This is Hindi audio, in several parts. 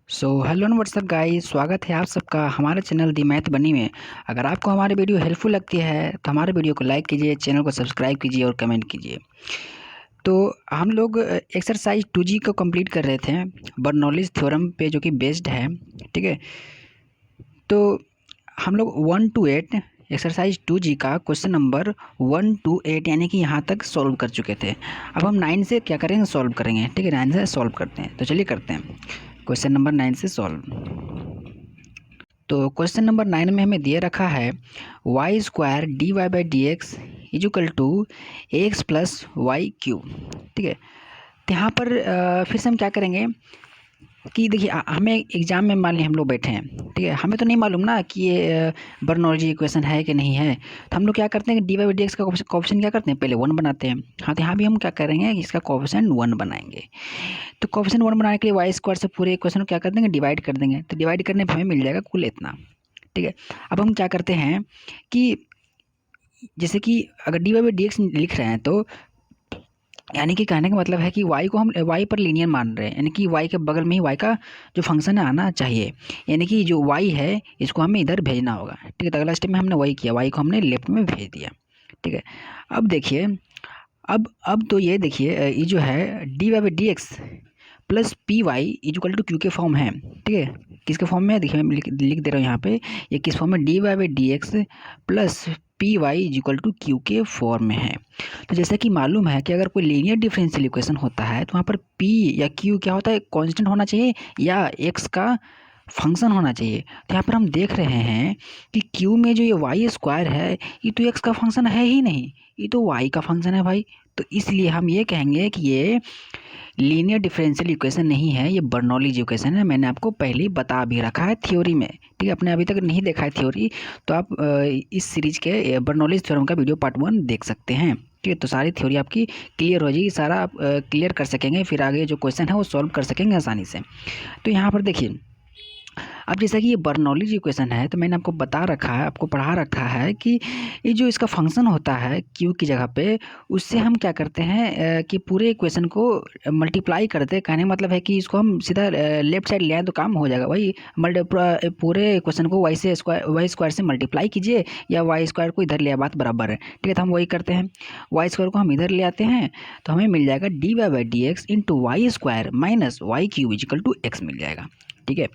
हेलो एंड व्हाट्सअप गाइस, स्वागत है आप सबका हमारे चैनल दी मैथ बनी में। अगर आपको हमारी वीडियो हेल्पफुल लगती है तो हमारे वीडियो को लाइक कीजिए, चैनल को सब्सक्राइब कीजिए और कमेंट कीजिए। तो हम लोग एक्सरसाइज 2G को कंप्लीट कर रहे थे बर्नौलीज थ्योरम पे, जो कि बेस्ड है। ठीक है, तो हम लोग 1 to 8 एक्सरसाइज 2G का क्वेश्चन नंबर 1 to 8 यानी कि यहाँ तक सॉल्व कर चुके थे। अब हम 9 से क्या करेंगे, सॉल्व करेंगे। ठीक है, 9 से सॉल्व करते हैं। तो चलिए करते हैं क्वेश्चन नंबर 9 से सॉल्व। तो क्वेश्चन नंबर 9 में हमें दिए रखा है y² dy/dx equal to X plus Y cube. ठीक है, तो यहाँ पर फिर से हम क्या करेंगे कि देखिए हमें एग्जाम में मान ली हम लोग बैठे हैं। ठीक है, हमें तो नहीं मालूम ना कि ये बर्नौली इक्वेशन है कि नहीं है। तो हम लोग क्या करते हैं कि dy/dx का कोएफिशिएंट क्या करते हैं, पहले 1 बनाते हैं। हाँ, तो यहाँ भी हम क्या करेंगे कि इसका कोएफिशिएंट 1 बनाएंगे। तो कोएफिशिएंट 1 बनाने के लिए y² से पूरे इक्वेशन को क्या कर देंगे, डिवाइड कर देंगे। तो डिवाइड करने पर हमें मिल जाएगा कुल इतना। ठीक है, अब हम क्या करते हैं कि जैसे कि अगर dy/dx लिख रहे हैं तो यानी कि कहने का मतलब है कि y को हम y पर लीनियर मान रहे हैं, यानी कि y के बगल में ही y का जो फंक्शन है आना चाहिए। यानी कि जो y है इसको हमें इधर भेजना होगा। ठीक है, तो अगला स्टेप में हमने वही किया, y को हमने लेफ्ट में भेज दिया। ठीक है, अब देखिए, अब तो ये देखिए ये जो है dy/dx plus P Y equal to Q के फॉर्म है। ठीक है, किसके फॉर्म में है देखिए, मैं लिख दे रहा हूँ यहाँ पे। ये किस फॉर्म में, dy/dx plus P Y equal to Q के फॉर्म में है। तो जैसा कि मालूम है कि अगर कोई लीनियर डिफरेंशियल इक्वेशन होता है तो वहाँ पर p या q क्या होता है, कांस्टेंट होना चाहिए या x का फंक्शन होना चाहिए। तो यहाँ पर हम देख रहे हैं कि q में जो ये y² है ये तो x का फंक्शन है ही नहीं, ये तो y का फंक्शन है भाई। तो इसलिए हम ये कहेंगे कि ये लीनियर डिफरेंशियल इक्वेशन नहीं है, ये बर्नौलीज इक्वेशन है। मैंने आपको पहले ही बता भी रखा है थ्योरी में। ठीक है, आपने अभी तक नहीं देखा है थ्योरी तो आप इस सीरीज के बर्नौलीज थ्योरम का वीडियो पार्ट 1 देख सकते हैं। ठीक है, तो सारी थ्योरी आपकी क्लियर हो जाएगी, सारा आप क्लियर कर सकेंगे, फिर आगे जो क्वेश्चन है वो सॉल्व कर सकेंगे आसानी से। तो यहाँ पर देखिए, अब जैसा कि ये बर्नौलीज इक्वेशन है तो मैंने आपको बता रखा है, आपको पढ़ा रखा है कि ये जो इसका फंक्शन होता है क्यू की जगह पे, उससे हम क्या करते हैं कि पूरे इक्वेशन को मल्टीप्लाई करते हैं। कहने का मतलब है कि इसको हम सीधा लेफ्ट साइड ले आए तो काम हो जाएगा। वही पूरे इक्वेशन को वाई स्क्वायर से मल्टीप्लाई कीजिए या y² को इधर ले आए, बात बराबर है। ठीक है, तो हम वही करते हैं, y² को हम इधर ले आते हैं तो हमें मिल जाएगा dy/dx into y² minus y³ equal to x मिल जाएगा। ठीक है,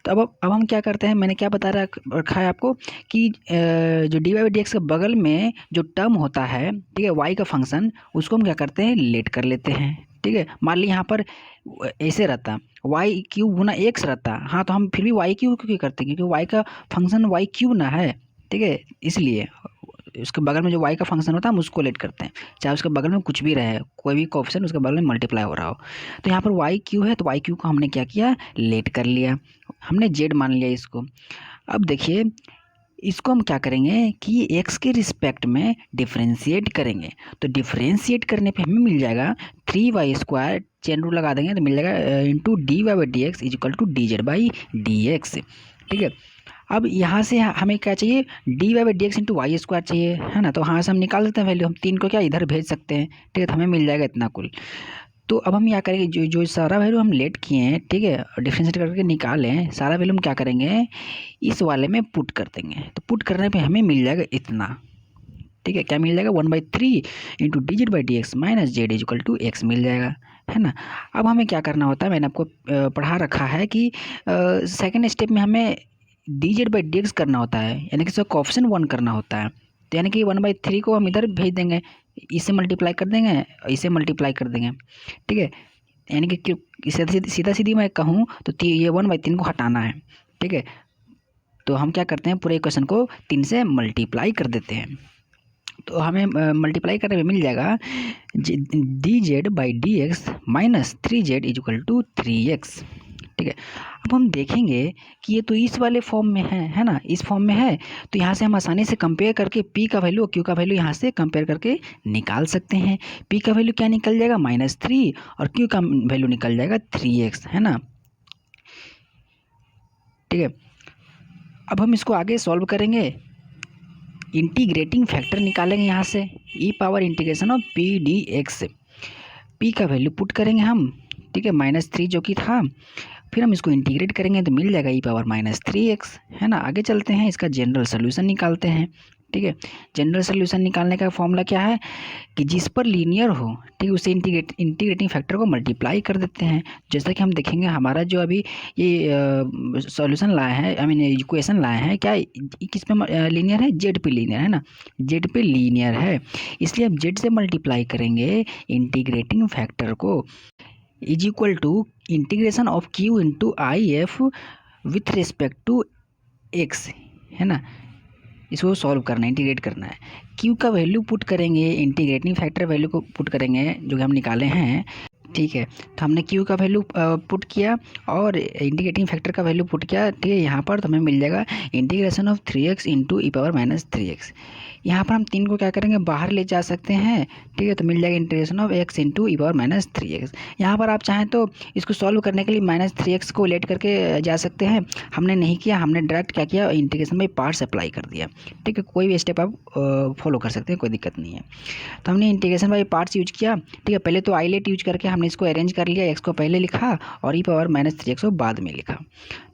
तो अब हम क्या करते हैं, मैंने क्या बता रखा है आपको कि जो dy/dx के बगल में जो टर्म होता है, ठीक है, y का फंक्शन, उसको हम क्या करते हैं, लेट कर लेते हैं। ठीक है, मान ली यहाँ पर ऐसे रहता y³ गुना x रहता, हाँ, तो हम फिर भी y³ क्यों करते हैं, क्योंकि y का फंक्शन y³ ना है। ठीक है, इसलिए उसके बगल में जो y का फंक्शन होता है हम उसको लेट करते हैं, चाहे उसके बगल में कुछ भी रहे, कोई भी कोएफिशिएंट उसके बगल में मल्टीप्लाई हो रहा हो। तो यहाँ पर y³ है तो y³ को हमने क्या किया, लेट कर लिया, हमने z मान लिया इसको। अब देखिए इसको हम क्या करेंगे कि x के रिस्पेक्ट में डिफरेंशिएट करेंगे। तो डिफरेंशिएट करने पे हमें मिल जाएगा 3y², चेन रूल लगा देंगे तो मिल जाएगा into dy/dx equal to dz/dx। ठीक है, अब यहाँ से हमें क्या चाहिए, dy/dx इंटू y² चाहिए, है ना। तो यहाँ से हम निकाल सकते हैं वैल्यू, हम 3 को क्या इधर भेज सकते हैं। ठीक है, तो हमें मिल जाएगा इतना कुल। तो अब हम क्या करेंगे, जो जो सारा वैल्यू हम लेट किए हैं, ठीक है, डिफरेंशिएट करके निकालें, सारा वैल्यू हम क्या करेंगे, इस वाले में पुट कर देंगे। तो पुट करने पे हमें मिल जाएगा इतना। ठीक है, क्या मिल जाएगा, 1/3 into dz/dx minus z equal to x मिल जाएगा, है ना। अब हमें क्या करना होता है, मैंने आपको पढ़ा रखा है कि सेकेंड स्टेप में हमें dz/dx करना होता है, यानी कि इसका कोएफिशिएंट 1 करना होता है। तो यानी कि 1/3 को हम इधर भेज देंगे, इसे मल्टीप्लाई कर देंगे, इसे मल्टीप्लाई कर देंगे। ठीक है, यानी कि सीधा सीधी मैं कहूँ तो ये 1/3 को हटाना है। ठीक है, तो हम क्या करते हैं, पूरे इक्वेशन को 3 से मल्टीप्लाई कर देते हैं। तो हमें मल्टीप्लाई करने में मिल जाएगा dz/dx minus 3z equal to 3x। ठीक है, अब हम देखेंगे कि ये तो इस वाले फॉर्म में है ना, इस फॉर्म में है। तो यहाँ से हम आसानी से कंपेयर करके p का वैल्यू और q का वैल्यू यहाँ से कंपेयर करके निकाल सकते हैं। p का वैल्यू क्या निकल जाएगा, -3, और q का वैल्यू निकल जाएगा 3x, है ना। ठीक है, अब हम इसको आगे सॉल्व करेंगे, इंटीग्रेटिंग फैक्टर निकालेंगे यहाँ से, e power integration of p dx। P का वैल्यू पुट करेंगे हम, ठीक है, -3 जो कि था, फिर हम इसको इंटीग्रेट करेंगे तो मिल जाएगा e⁻³ है ना। आगे चलते हैं, इसका जनरल सोल्यूशन निकालते हैं, ठीक है। जनरल सोल्यूशन निकालने का फॉर्मूला क्या है कि जिस पर लीनियर हो, ठीक है, उसे इंटीग्रेटिंग फैक्टर को मल्टीप्लाई कर देते हैं। जैसा कि हम देखेंगे हमारा जो अभी ये सॉल्यूशन लाए हैं, आई मीन इक्वेशन लाए हैं, क्या किस पे लीनियर है, जेड पे लीनियर है ना, जेड पे लीनियर है, इसलिए हम जेड से मल्टीप्लाई करेंगे इंटीग्रेटिंग फैक्टर को, is equal to integration of Q into I F with respect to X, है ना। इसको सॉल्व करना है, इंटीग्रेट करना है। क्यू का वैल्यू पुट करेंगे, इंटीग्रेटिंग फैक्टर वैल्यू को पुट करेंगे जो कि हम निकाले हैं, ठीक है। तो हमने क्यू का वैल्यू पुट किया और इंटीग्रेटिंग फैक्टर का वैल्यू पुट किया, ठीक है। यहाँ पर तो हमें मिल जाएगा integration of 3x into e⁻³ यहाँ पर हम 3 को क्या करेंगे, बाहर ले जा सकते हैं, ठीक है। तो मिल जाएगा integration of x into e⁻³ यहाँ पर आप चाहें तो इसको सॉल्व करने के लिए -3x को लेट करके जा सकते हैं, हमने नहीं किया, हमने डायरेक्ट क्या किया, इंटीग्रेशन बाई पार्ट्स अप्लाई कर दिया, ठीक है। कोई भी स्टेप आप फॉलो कर सकते हैं, कोई दिक्कत नहीं है। तो हमने इंटीग्रेशन बाई पार्ट्स यूज किया, ठीक है। पहले तो आईलेट यूज करके हमने इसको अरेंज कर लिया, x को पहले लिखा और e⁻³ को बाद में लिखा।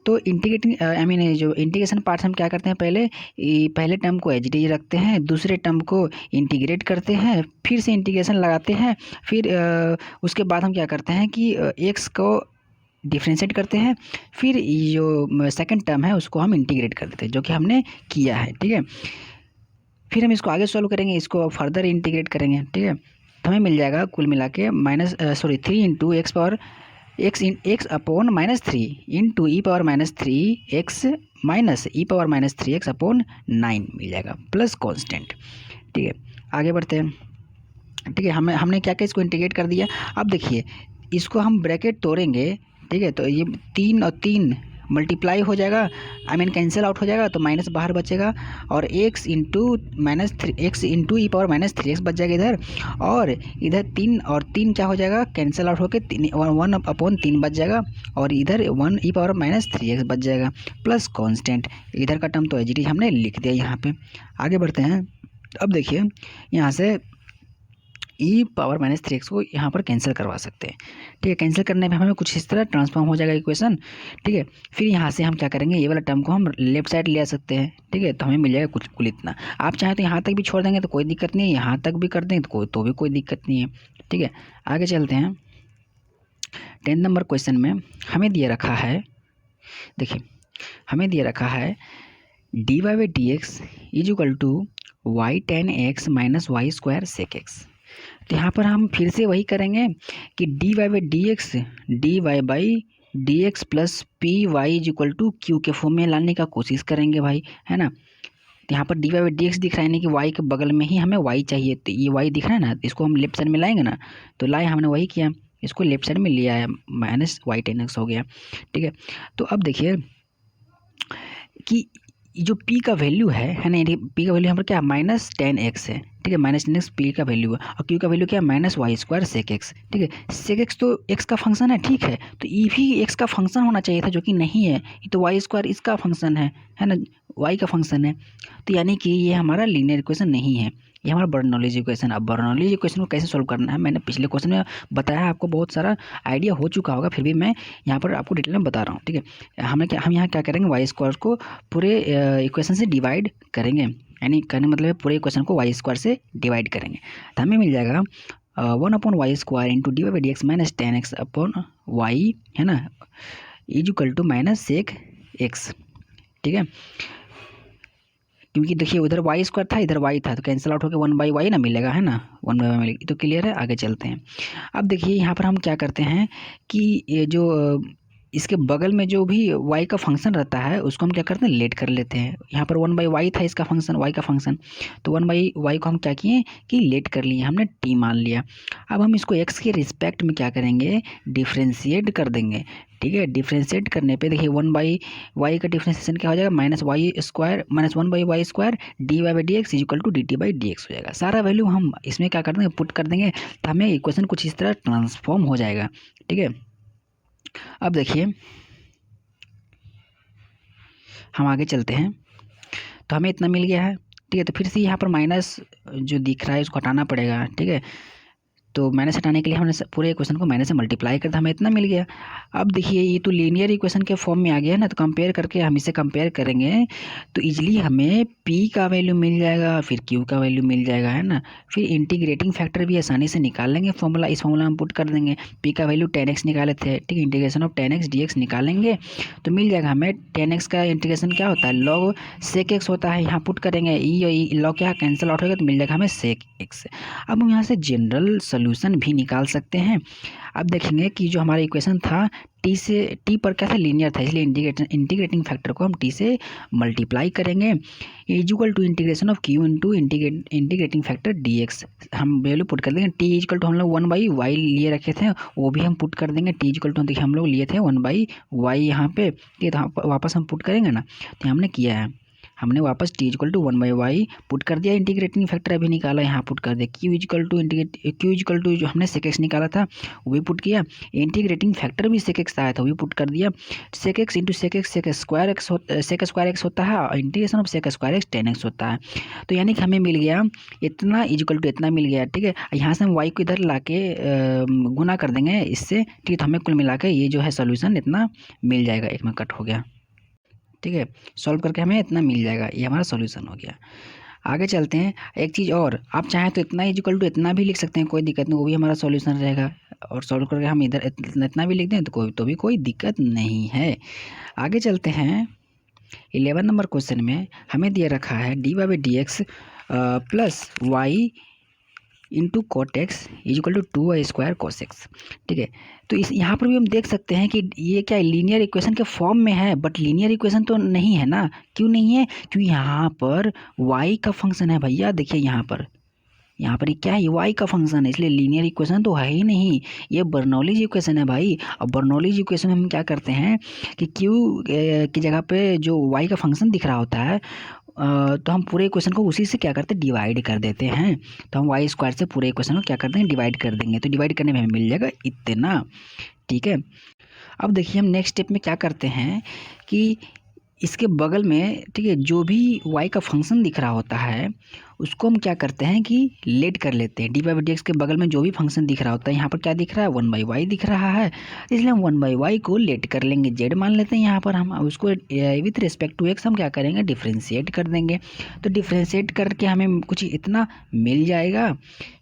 तो इंटीग्रेटिंग आई मीन जो इंटीग्रेशन पार्ट्स हम क्या करते हैं, पहले टर्म को एज इट इज रखते हैं, दूसरे टर्म को इंटीग्रेट करते हैं, फिर से इंटीग्रेशन लगाते हैं, फिर उसके बाद हम क्या करते हैं कि x को डिफ्रेंशिएट करते हैं, फिर जो सेकंड टर्म है उसको हम इंटीग्रेट कर देते हैं, जो कि हमने किया है, ठीक है। फिर हम इसको आगे सॉल्व करेंगे, इसको फर्दर इंटीग्रेट करेंगे, ठीक है। तो हमें मिल जाएगा कुल मिला के 3 into x upon -3 into e⁻³ minus e⁻³ upon 9 मिल जाएगा प्लस कांस्टेंट, ठीक है। आगे बढ़ते हैं, ठीक है। हमने क्या क्या इसको इंटीग्रेट कर दिया। अब देखिए इसको हम ब्रैकेट तोड़ेंगे, ठीक है। तो ये 3 और 3 मल्टीप्लाई हो जाएगा, आई मीन कैंसिल आउट हो जाएगा, तो माइनस बाहर बचेगा और x इंटू e⁻³ बच जाएगा इधर, और इधर 3 और 3 क्या हो जाएगा, कैंसिल आउट होकर 1/3 बच जाएगा, और इधर 1 e⁻³ बच जाएगा प्लस कांस्टेंट। इधर का टर्म तो एज इट इज हमने लिख दिया यहाँ पे। आगे बढ़ते हैं, अब देखिए यहाँ से e⁻³ को यहाँ पर कैंसिल करवा सकते हैं, ठीक है। कैंसिल करने में हमें कुछ इस तरह ट्रांसफॉर्म हो जाएगा इक्वेशन, ठीक है। फिर यहाँ से हम क्या करेंगे, ये वाला टर्म को हम लेफ्ट साइड ले आ सकते हैं, ठीक है। तो हमें मिल जाएगा कुल इतना। आप चाहें तो यहाँ तक भी छोड़ देंगे तो कोई दिक्कत नहीं है, यहाँ तक भी कर देंगे तो भी कोई दिक्कत नहीं है, ठीक है। आगे चलते हैं, 10 नंबर क्वेश्चन में हमें दिया रखा है, देखिए हमें दिया रखा है dy/dx is equal to y tan x minus y² sec x। तो यहाँ पर हम फिर से वही करेंगे कि dy/dx plus P Y is equal to Q के फॉर्म में लाने का कोशिश करेंगे भाई, है ना। तो यहाँ पर dy/dx दिख रहा है, नहीं कि y के बगल में ही हमें y चाहिए, तो ये y दिख रहा है ना, इसको हम लेफ्ट साइड में लाएंगे ना, तो लाए हमने वही किया, इसको लेफ्ट साइड में ले आया, -y tan x हो गया, ठीक है। तो अब देखिए कि जो p का वैल्यू है ना, p का वैल्यू यहाँ पर क्या -tan x है, ठीक है। -tan x p का वैल्यू है, और q का वैल्यू क्या है, -y² sec x, ठीक है। sec x तो x का फंक्शन है, ठीक है। तो e भी x का फंक्शन होना चाहिए था, जो कि नहीं है, ये तो y² इसका फंक्शन है ना, y का फंक्शन है। तो यानी कि ये हमारा लीनियर इक्वेशन नहीं है, ये हमारा बर्नौलीज इक्वेशन। अब बर्नौलीज इक्वेशन को कैसे सोल्व करना है, मैंने पिछले क्वेश्चन में बताया, आपको बहुत सारा आइडिया हो चुका होगा, फिर भी मैं यहाँ पर आपको डिटेल में बता रहा हूँ, ठीक है। हम यहाँ क्या करेंगे, y² को पूरे इक्वेशन से डिवाइड करेंगे, यानी कहने मतलब है पूरे इक्वेशन को y² से डिवाइड करेंगे, तो हमें मिल जाएगा 1/y² into dy/dx minus tan x upon y, है ना, is equal to -sec x, ठीक है। क्योंकि देखिए उधर y² था, इधर y था, तो कैंसिल आउट होकर 1/y ना मिलेगा, है ना, 1/y मिलेगा, तो क्लियर है। आगे चलते हैं, अब देखिए यहाँ पर हम क्या करते हैं कि ये जो इसके बगल में जो भी y का फंक्शन रहता है उसको हम क्या करते हैं, लेट कर लेते हैं। यहाँ पर 1/y था इसका फंक्शन, y का फंक्शन, तो 1/y को हम क्या किए कि लेट कर लिए, हमने t मान लिया। अब हम इसको x के रिस्पेक्ट में क्या करेंगे, डिफ्रेंशिएट कर देंगे, ठीक है। डिफ्रेंशिएट करने पे देखिए 1/y का डिफ्रेंशिएशन क्या हो जाएगा, -1/y² dy/dx is equal to dt/dx हो जाएगा। सारा वैल्यू हम इसमें क्या कर देंगे, पुट कर देंगे, तो हमें इक्वेशन कुछ इस तरह ट्रांसफॉर्म हो जाएगा, ठीक है। अब देखिए हम आगे चलते हैं, तो हमें इतना मिल गया है, ठीक है। तो फिर से यहाँ पर माइनस जो दिख रहा है उसको हटाना पड़ेगा, ठीक है। तो माइनस हटाने के लिए हमने पूरे इक्वेशन को माइनस से मल्टीप्लाई कर दिया, हमें इतना मिल गया। अब देखिए ये तो लीनियर इक्वेशन के फॉर्म में आ गया ना, तो कंपेयर करके हम इसे कंपेयर करेंगे तो इजीली हमें P का वैल्यू मिल जाएगा, फिर Q का वैल्यू मिल जाएगा, है ना। फिर इंटीग्रेटिंग फैक्टर भी आसानी से निकाल लेंगे, फॉर्मूला इस फॉर्मूला में पुट कर देंगे। P का वैल्यू 10x निकाले थे, ठीक, इंटीग्रेशन ऑफ 10x dx निकालेंगे तो मिल जाएगा हमें 10x का इंटीग्रेशन क्या होता है, log sec x होता है, यहाँ पुट करेंगे ई और log क्या कैंसिल आउट होगा तो मिल जाएगा हमें sec x। अब हम यहाँ से जनरल सोल्यूशन भी निकाल सकते हैं। अब देखेंगे कि जो हमारा इक्वेशन था टी पर क्या था, लीनियर था, इसलिए इंटीग्रेटिंग फैक्टर को हम टी से मल्टीप्लाई करेंगे, is equal to integration of Q into integrating factor D X. हम वैल्यू पुट कर देंगे, टी इज इक्वल टू हम लोग 1/y लिए रखे थे वो भी हम पुट कर देंगे, टी इज इक्वल टू देखिए हम लोग लिए थे 1/y यहाँ पे, ठीक है, तो वापस हम पुट करेंगे ना, तो हमने किया है, हमने वापस T equal to 1/y put कर दिया, इंटीग्रेटिंग फैक्टर अभी निकाला यहाँ पुट कर दिया, क्यू इक्वल टू जो हमने सेक एक्स निकाला था वो भी पुट किया, इंटीग्रेटिंग फैक्टर भी सेक एक्स आया था वो भी पुट कर दिया, sec X into sec square X होता है और integration of sec square X 10x होता है। तो यानी कि हमें मिल गया इतना इक्वल टू इतना मिल गया, ठीक है। यहाँ से हम y को इधर ला के गुना कर देंगे इससे, ठीक है, तो हमें कुल मिला के ये जो है सोल्यूशन इतना मिल जाएगा, एक में कट हो गया, ठीक है, सॉल्व करके हमें इतना मिल जाएगा, ये हमारा सॉल्यूशन हो गया। आगे चलते हैं, एक चीज़ और, आप चाहें तो इतना इक्वल टू इतना भी लिख सकते हैं, कोई दिक्कत नहीं, वो भी हमारा सॉल्यूशन रहेगा, और सॉल्व करके हम इधर इतना भी लिख दें तो भी कोई दिक्कत नहीं है। आगे चलते हैं, 11 नंबर क्वेश्चन में हमें दिया रखा है dy/dx plus Y into cot X is equal to 2y² cos x, ठीक है। तो इस यहाँ पर भी हम देख सकते हैं कि ये क्या लीनियर इक्वेशन के फॉर्म में है, बट लीनियर इक्वेशन तो नहीं है ना, क्यों नहीं है, क्योंकि यहाँ पर y का फंक्शन है भैया, देखिए यहाँ पर ये क्या है, y का फंक्शन है, इसलिए लीनियर इक्वेशन तो है ही नहीं, ये बर्नौलीज इक्वेशन है भाई। अब बर्नौलीज इक्वेशन में हम क्या करते हैं कि q की जगह पे जो y का फंक्शन दिख रहा होता है तो हम पूरे इक्वेशन को उसी से क्या करते हैं, डिवाइड कर देते हैं, तो हम y² से पूरे इक्वेशन को क्या करते हैं, डिवाइड कर देंगे, तो डिवाइड करने में हमें मिल जाएगा इतना, ठीक है। अब देखिए हम नेक्स्ट स्टेप में क्या करते हैं कि इसके बगल में, ठीक है, जो भी y का फंक्शन दिख रहा होता है उसको हम क्या करते हैं कि लेट कर लेते हैं, dy/dx के बगल में जो भी फंक्शन दिख रहा होता है, यहाँ पर क्या दिख रहा है, 1/y दिख रहा है, इसलिए हम 1/y को लेट कर लेंगे, z मान लेते हैं यहाँ पर, हम उसको विथ रिस्पेक्ट टू x हम क्या करेंगे, डिफ्रेंशिएट कर देंगे, तो डिफ्रेंशिएट करके हमें कुछ इतना मिल जाएगा।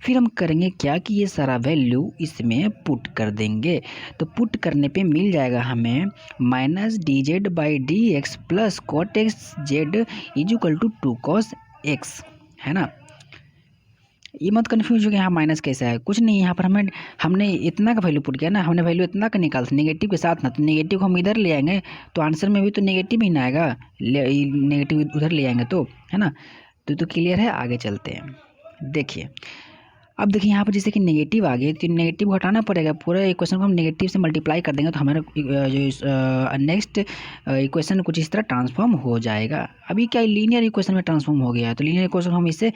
फिर हम करेंगे क्या कि ये सारा वैल्यू इसमें पुट कर देंगे, तो पुट करने पर मिल जाएगा हमें minus dz/dx plus cot X Z is equal to 2 cos x, है ना। ये मत कन्फ्यूज हो गया, यहाँ माइनस कैसा है, कुछ नहीं, यहाँ पर हमने इतना का वैल्यू पुट किया ना, हमने वैल्यू इतना का निकाल नेगेटिव के साथ ना, तो नेगेटिव को हम इधर ले आएंगे तो आंसर में भी तो नेगेटिव ही ना आएगा, नेगेटिव उधर ले आएंगे तो, है ना। तो क्लियर है, आगे चलते हैं। देखिए अब देखिए यहाँ पर जैसे कि नेगेटिव आ गए तो नेगेटिव हटाना पड़ेगा, पूरा इक्वेशन को हम नेगेटिव से मल्टीप्लाई कर देंगे तो हमारा जो नेक्स्ट इक्वेशन कुछ इस तरह ट्रांसफॉर्म हो जाएगा। अभी क्या लीनियर इक्वेशन में ट्रांसफॉर्म हो गया है, तो लीनियर इक्वेशन हम इसे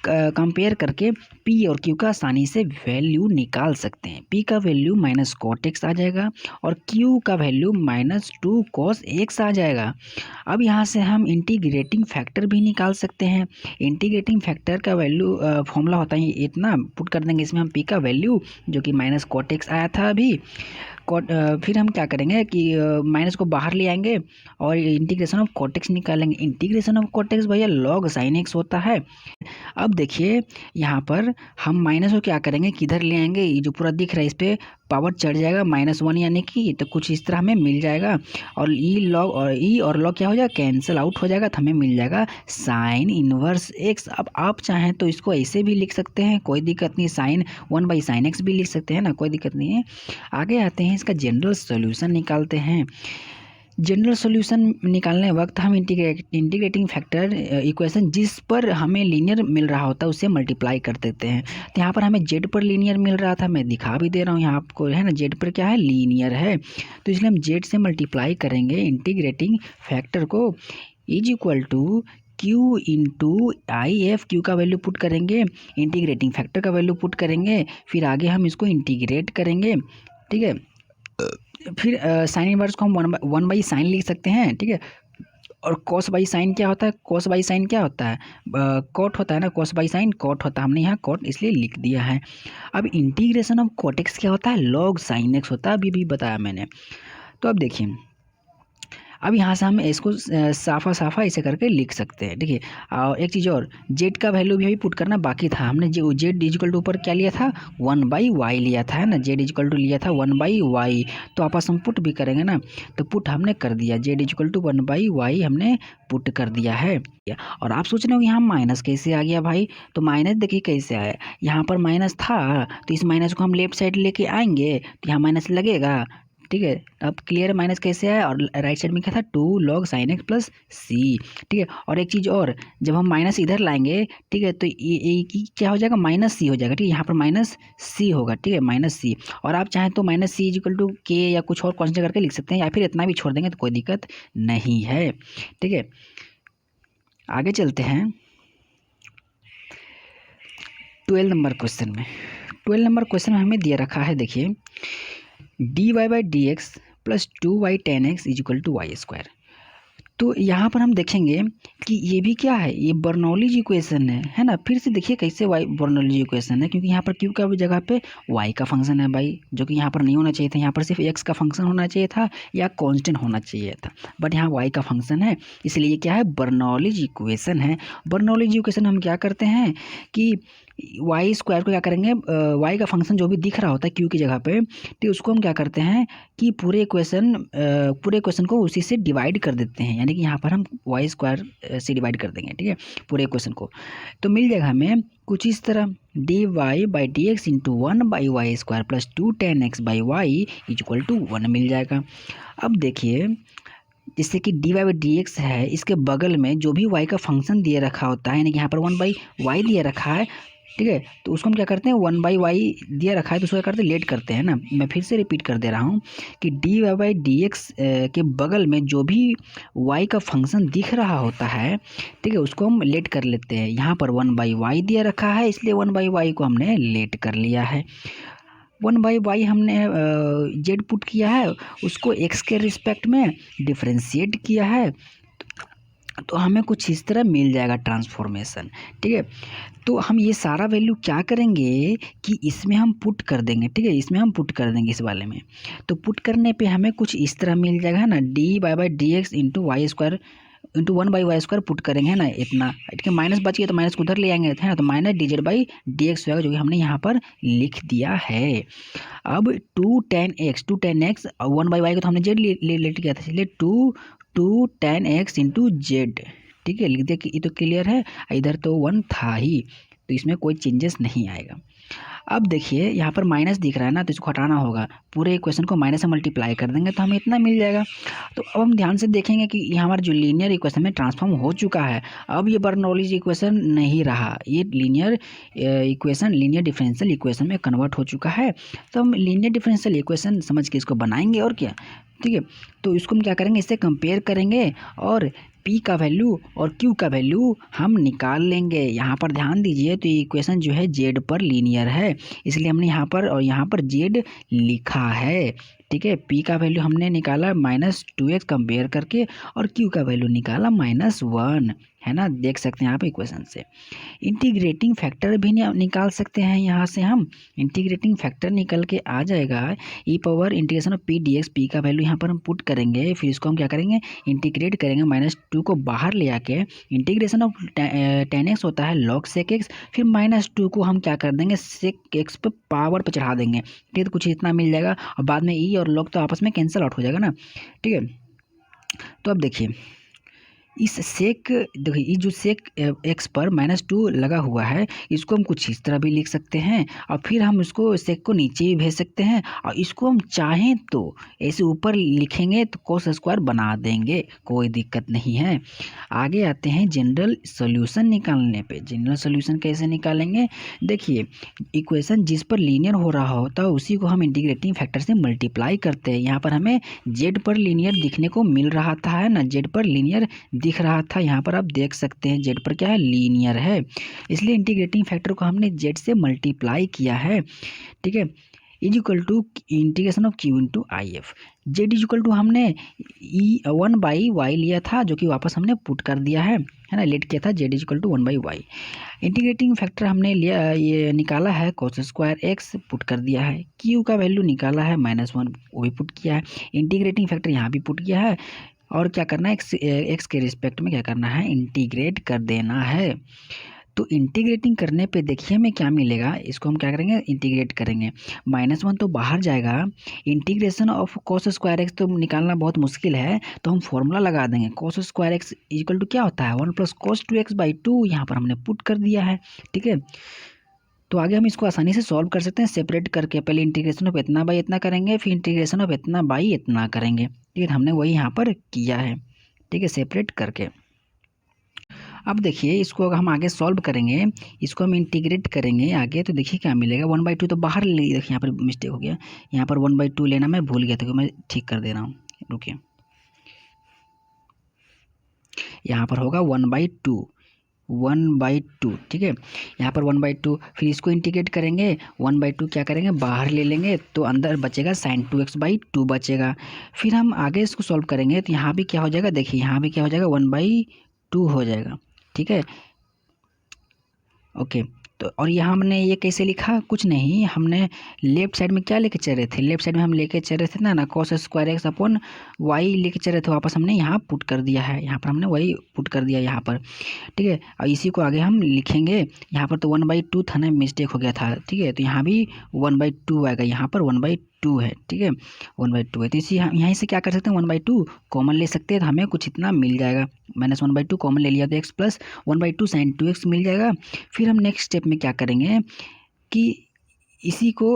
कंपेयर करके P और Q का आसानी से वैल्यू निकाल सकते हैं। P का वैल्यू माइनस कॉट एक्स आ जाएगा और Q का वैल्यू -2 cos x आ जाएगा। अब यहाँ से हम इंटीग्रेटिंग फैक्टर भी निकाल सकते हैं। इंटीग्रेटिंग फैक्टर का वैल्यू फॉर्मूला होता है इतना, पुट कर देंगे इसमें हम P का वैल्यू जो कि माइनस कॉट एक्स आया था अभी, फिर हम क्या करेंगे कि माइनस को बाहर ले आएंगे और इंटीग्रेशन ऑफ कॉट एक्स निकालेंगे। इंटीग्रेशन ऑफ कॉट एक्स भैया log sin x होता है। अब देखिए यहाँ पर हम माइनस को क्या करेंगे, किधर ले आएंगे, ये जो पूरा दिख रहा है इस पर पावर चढ़ जाएगा -1 यानी कि, तो कुछ इस तरह हमें मिल जाएगा और ई और लॉग क्या हो जाएगा, कैंसिल आउट हो जाएगा, तो हमें मिल जाएगा साइन इनवर्स x। अब आप चाहें तो इसको ऐसे भी लिख सकते हैं, कोई दिक्कत नहीं, साइन 1/sin x भी लिख सकते हैं ना, कोई दिक्कत नहीं है। आगे आते हैं, इसका जनरल सोल्यूशन निकालते हैं। जनरल सॉल्यूशन निकालने वक्त हम इंटीग्रेटिंग फैक्टर इक्वेशन जिस पर हमें लीनियर मिल रहा होता है उससे मल्टीप्लाई कर देते हैं। तो यहाँ पर हमें जेड पर लीनियर मिल रहा था, मैं दिखा भी दे रहा हूँ यहाँ आपको, है ना, जेड पर क्या है, लीनियर है, तो इसलिए हम जेड से मल्टीप्लाई करेंगे इंटीग्रेटिंग फैक्टर को, is equal to Q into I F, Q का वैल्यू पुट करेंगे, इंटीग्रेटिंग फैक्टर का वैल्यू पुट करेंगे, फिर आगे हम इसको इंटीग्रेट करेंगे, ठीक है। फिर साइन इनवर्स को हम 1/sin लिख सकते हैं, ठीक है, और कॉस बाई साइन क्या होता है, कॉस बाई साइन क्या होता है, कॉट होता है ना, कॉस बाई साइन कॉट होता है, हमने यहाँ कॉट इसलिए लिख दिया है। अब इंटीग्रेशन ऑफ कॉट एक्स क्या होता है, लॉग साइन एक्स होता है, अभी भी बताया मैंने। तो अब देखिए, अब यहाँ से हम इसको साफा साफा ऐसे करके लिख सकते हैं। देखिए और एक चीज़ और, जेड का वैल्यू भी अभी पुट करना बाकी था। हमने जो जेड इजिकल टू ऊपर क्या लिया था, 1/y लिया था, है ना, जेड इजिकल टू लिया था 1/y। तो आपस हम पुट भी करेंगे ना, तो पुट हमने कर दिया, जेड इजिकल टू 1/y हमने पुट कर दिया है। और आप सोच रहे हो यहाँ माइनस कैसे आ गया भाई, तो माइनस देखिए कैसे आया, यहाँ पर माइनस था तो इस माइनस को हम लेफ्ट साइड लेके आएंगे तो यहाँ माइनस लगेगा, ठीक है। अब क्लियर माइनस कैसे आया, और राइट साइड में क्या था, 2 log sin x plus c, ठीक है। और एक चीज़ और, जब हम माइनस इधर लाएंगे, ठीक है, तो ये की क्या हो जाएगा, माइनस सी हो जाएगा, ठीक है, यहाँ पर माइनस सी होगा, ठीक है, माइनस सी। और आप चाहें तो माइनस सी इजिकल टू के या कुछ और कॉन्स्टेंट करके लिख सकते हैं, या फिर इतना भी छोड़ देंगे तो कोई दिक्कत नहीं है, ठीक है। आगे चलते हैं 12 नंबर क्वेश्चन में। 12 नंबर क्वेश्चन में हमें दिया रखा है, देखिए dy/dx plus 2y tan x is equal to Y square. तो यहाँ पर हम देखेंगे कि ये भी क्या है, ये बर्नौलीज इक्वेशन है ना। फिर से देखिए कैसे वाई बर्नौलीज इक्वेशन है, क्योंकि यहाँ पर क्यू का जगह पे वाई का फंक्शन है भाई, जो कि यहाँ पर नहीं होना चाहिए था। यहाँ पर सिर्फ एक्स का फंक्शन होना चाहिए था या कांस्टेंट होना चाहिए था, बट यहाँ वाई का फंक्शन है, इसलिए क्या है, बर्नौलीज इक्वेशन है। बर्नौलीज इक्वेशन हम क्या करते हैं कि वाई स्क्वायर को क्या करेंगे, वाई का फंक्शन जो भी दिख रहा होता है क्यू की जगह पे, तो उसको हम क्या करते हैं कि पूरे इक्वेशन को उसी से डिवाइड कर देते हैं, यानी कि यहाँ पर हम वाई स्क्वायर से डिवाइड कर देंगे, ठीक है, पूरे इक्वेशन को। तो मिल जाएगा हमें कुछ इस तरह, dy/dx into 1/y square plus 2 tan x by Y equal to 1 मिल जाएगा। अब देखिए, जैसे कि dy/dx है, इसके बगल में जो भी y का फंक्शन दिए रखा होता है, यानी कि यहाँ पर 1/y दिया रखा है, ठीक है, तो उसको हम क्या करते हैं, 1/y दिया रखा है तो उसको क्या करते हैं, लेट करते हैं ना। मैं फिर से रिपीट कर दे रहा हूँ कि dy/dx के बगल में जो भी y का फंक्शन दिख रहा होता है, ठीक है, उसको हम लेट कर लेते हैं। यहाँ पर 1/y दिया रखा है, इसलिए 1/y को हमने लेट कर लिया है। 1/y हमने जेड पुट किया है, उसको एक्स के रिस्पेक्ट में डिफ्रेंशिएट किया है, तो हमें कुछ इस तरह मिल जाएगा ट्रांसफॉर्मेशन, ठीक है। तो हम ये सारा वैल्यू क्या करेंगे कि इसमें हम पुट कर देंगे, ठीक है, इसमें हम पुट कर देंगे इस वाले में। तो पुट करने पे हमें कुछ इस तरह मिल जाएगा, है ना, dy/dx into Y square into 1/y square put करेंगे, है ना, इतना, ठीक है। माइनस बच गया तो माइनस को उधर ले आएंगे, है ना, तो माइनस dz/dx होगा, जो कि हमने यहाँ पर लिख दिया है। अब 2 tan x और 1/y को तो हमने जेड लेट किया था, इसलिए 2 tan x इंटू जेड, ठीक है, लिख दिया कि ये तो क्लियर है, इधर तो 1 था ही, तो इसमें कोई चेंजेस नहीं आएगा। अब देखिए यहाँ पर माइनस दिख रहा है ना, तो इसको हटाना होगा, पूरे इक्वेशन को माइनस से मल्टीप्लाई कर देंगे तो हमें इतना मिल जाएगा। तो अब हम ध्यान से देखेंगे कि यहाँ हमारा जो लीनियर इक्वेशन में ट्रांसफॉर्म हो चुका है, अब ये बर्नौलीज इक्वेशन नहीं रहा, ये linear equation linear differential equation में कन्वर्ट हो चुका है। तो हम लीनियर डिफरेंशियल इक्वेशन समझ के इसको बनाएंगे, और क्या, ठीक है। तो इसको हम क्या करेंगे, इससे कंपेयर करेंगे और P का वैल्यू और Q का वैल्यू हम निकाल लेंगे। यहाँ पर ध्यान दीजिए, तो ये इक्वेशन जो है Z पर लीनियर है, इसलिए हमने यहाँ पर और यहाँ पर Z लिखा है, ठीक है। P का वैल्यू हमने निकाला -2x कंपेयर करके, और Q का वैल्यू निकाला -1, है ना, देख सकते हैं आप इक्वेशन से। इंटीग्रेटिंग फैक्टर भी निकाल सकते हैं, यहाँ से हम इंटीग्रेटिंग फैक्टर निकल के आ जाएगा e⁻इंटीग्रेशन ऑफ p dx। p का वैल्यू यहाँ पर हम पुट करेंगे, फिर इसको हम क्या करेंगे, इंटीग्रेट करेंगे, -2 को बाहर ले आके इंटीग्रेशन ऑफ tan x होता है log sec x, फिर -2 को हम क्या कर देंगे, sec x पे पावर पे चढ़ा देंगे, ठीक है, तो कुछ इतना मिल जाएगा, और बाद में e और log तो आपस में कैंसिल आउट हो जाएगा ना, ठीक है। तो अब देखिए, इस सेक, देखिए ये जो सेक एक्स पर -2 लगा हुआ है, इसको हम कुछ इस तरह भी लिख सकते हैं, और फिर हम इसको सेक को नीचे भी भेज सकते हैं, और इसको हम चाहें तो ऐसे ऊपर लिखेंगे तो कोस स्क्वायर बना देंगे, कोई दिक्कत नहीं है। आगे आते हैं जनरल सोल्यूशन निकालने पे। जनरल सोल्यूशन कैसे निकालेंगे, देखिए इक्वेशन जिस पर लीनियर हो रहा होता है उसी को हम इंटीग्रेटिंग फैक्टर से मल्टीप्लाई करते हैं। यहाँ पर हमें जेड पर लीनियर दिखने को मिल रहा था, है ना, जेड पर लीनियर दिख रहा था, यहाँ पर आप देख सकते हैं जेड पर क्या है, लीनियर है, इसलिए इंटीग्रेटिंग फैक्टर को हमने जेड से मल्टीप्लाई किया है, ठीक है। Is equal to integration of Q into I F. Z is equal to हमने वन बाई वाई लिया था जो कि वापस हमने पुट कर दिया है ना, लेट किया था। Z is equal to one by Y. Integrating factor हमने लिया, ये निकाला है कोस स्क्वायर एक्स, पुट कर दिया है। क्यू का वैल्यू निकाला है -1, वो भी पुट किया है। इंटीग्रेटिंग फैक्टर यहाँ भी पुट किया है। और क्या करना है, एक्स के रिस्पेक्ट में क्या करना है, इंटीग्रेट कर देना है। तो इंटीग्रेटिंग करने पे देखिए हमें क्या मिलेगा, इसको हम क्या करेंगे, इंटीग्रेट करेंगे। -1 तो बाहर जाएगा। Integration of cos square x तो निकालना बहुत मुश्किल है, तो हम फॉर्मूला लगा देंगे। Cos square X equal to क्या होता है, 1 + cos 2x/2। यहाँ पर हमने पुट कर दिया है, ठीक है। तो आगे हम इसको आसानी से सॉल्व कर सकते हैं सेपरेट करके। पहले इंटीग्रेशन ऑफ इतना बाई इतना करेंगे, फिर इंटीग्रेशन ऑफ इतना बाई इतना करेंगे, ठीक है। हमने वही यहाँ पर किया है, ठीक है, सेपरेट करके। अब देखिए इसको अगर हम आगे सॉल्व करेंगे, इसको हम इंटीग्रेट करेंगे आगे, तो देखिए क्या मिलेगा। 1/2 तो बाहर ले, देखिए यहाँ पर मिस्टेक हो गया, यहाँ पर 1/2 लेना मैं भूल गया था, मैं ठीक कर दे रहा हूँ, रुकिए। यहाँ पर होगा 1/2, 1/2, ठीक है। यहाँ पर 1/2, फिर इसको इंटीग्रेट करेंगे। 1/2 क्या करेंगे, बाहर ले लेंगे, तो अंदर बचेगा sin 2x/2 बचेगा। फिर हम आगे इसको सॉल्व करेंगे, तो यहाँ भी क्या हो जाएगा, देखिए यहाँ भी क्या हो जाएगा, 1/2 हो जाएगा, ठीक है, ओके। तो और यहाँ हमने ये कैसे लिखा, कुछ नहीं, हमने लेफ्ट साइड में क्या लेके चल रहे थे, लेफ्ट साइड में हम लेके चल रहे थे ना cos square X upon Y लेके चल रहे थे, वापस हमने यहाँ पुट कर दिया है, यहाँ पर हमने वही पुट कर दिया यहाँ पर, ठीक है। और इसी को आगे हम लिखेंगे। यहाँ पर तो 1/2 था ना, मिस्टेक हो गया था, ठीक है। तो यहाँ भी 1/2 आएगा, यहाँ पर 1/2 है, ठीक है, 1/2 है। तो इसी हम यहीं से क्या कर सकते हैं, 1/2 कॉमन ले सकते हैं, तो हमें कुछ इतना मिल जाएगा। -1/2 कॉमन ले लिया तो x + 1/2 sin 2x मिल जाएगा। फिर हम नेक्स्ट स्टेप में क्या करेंगे कि इसी को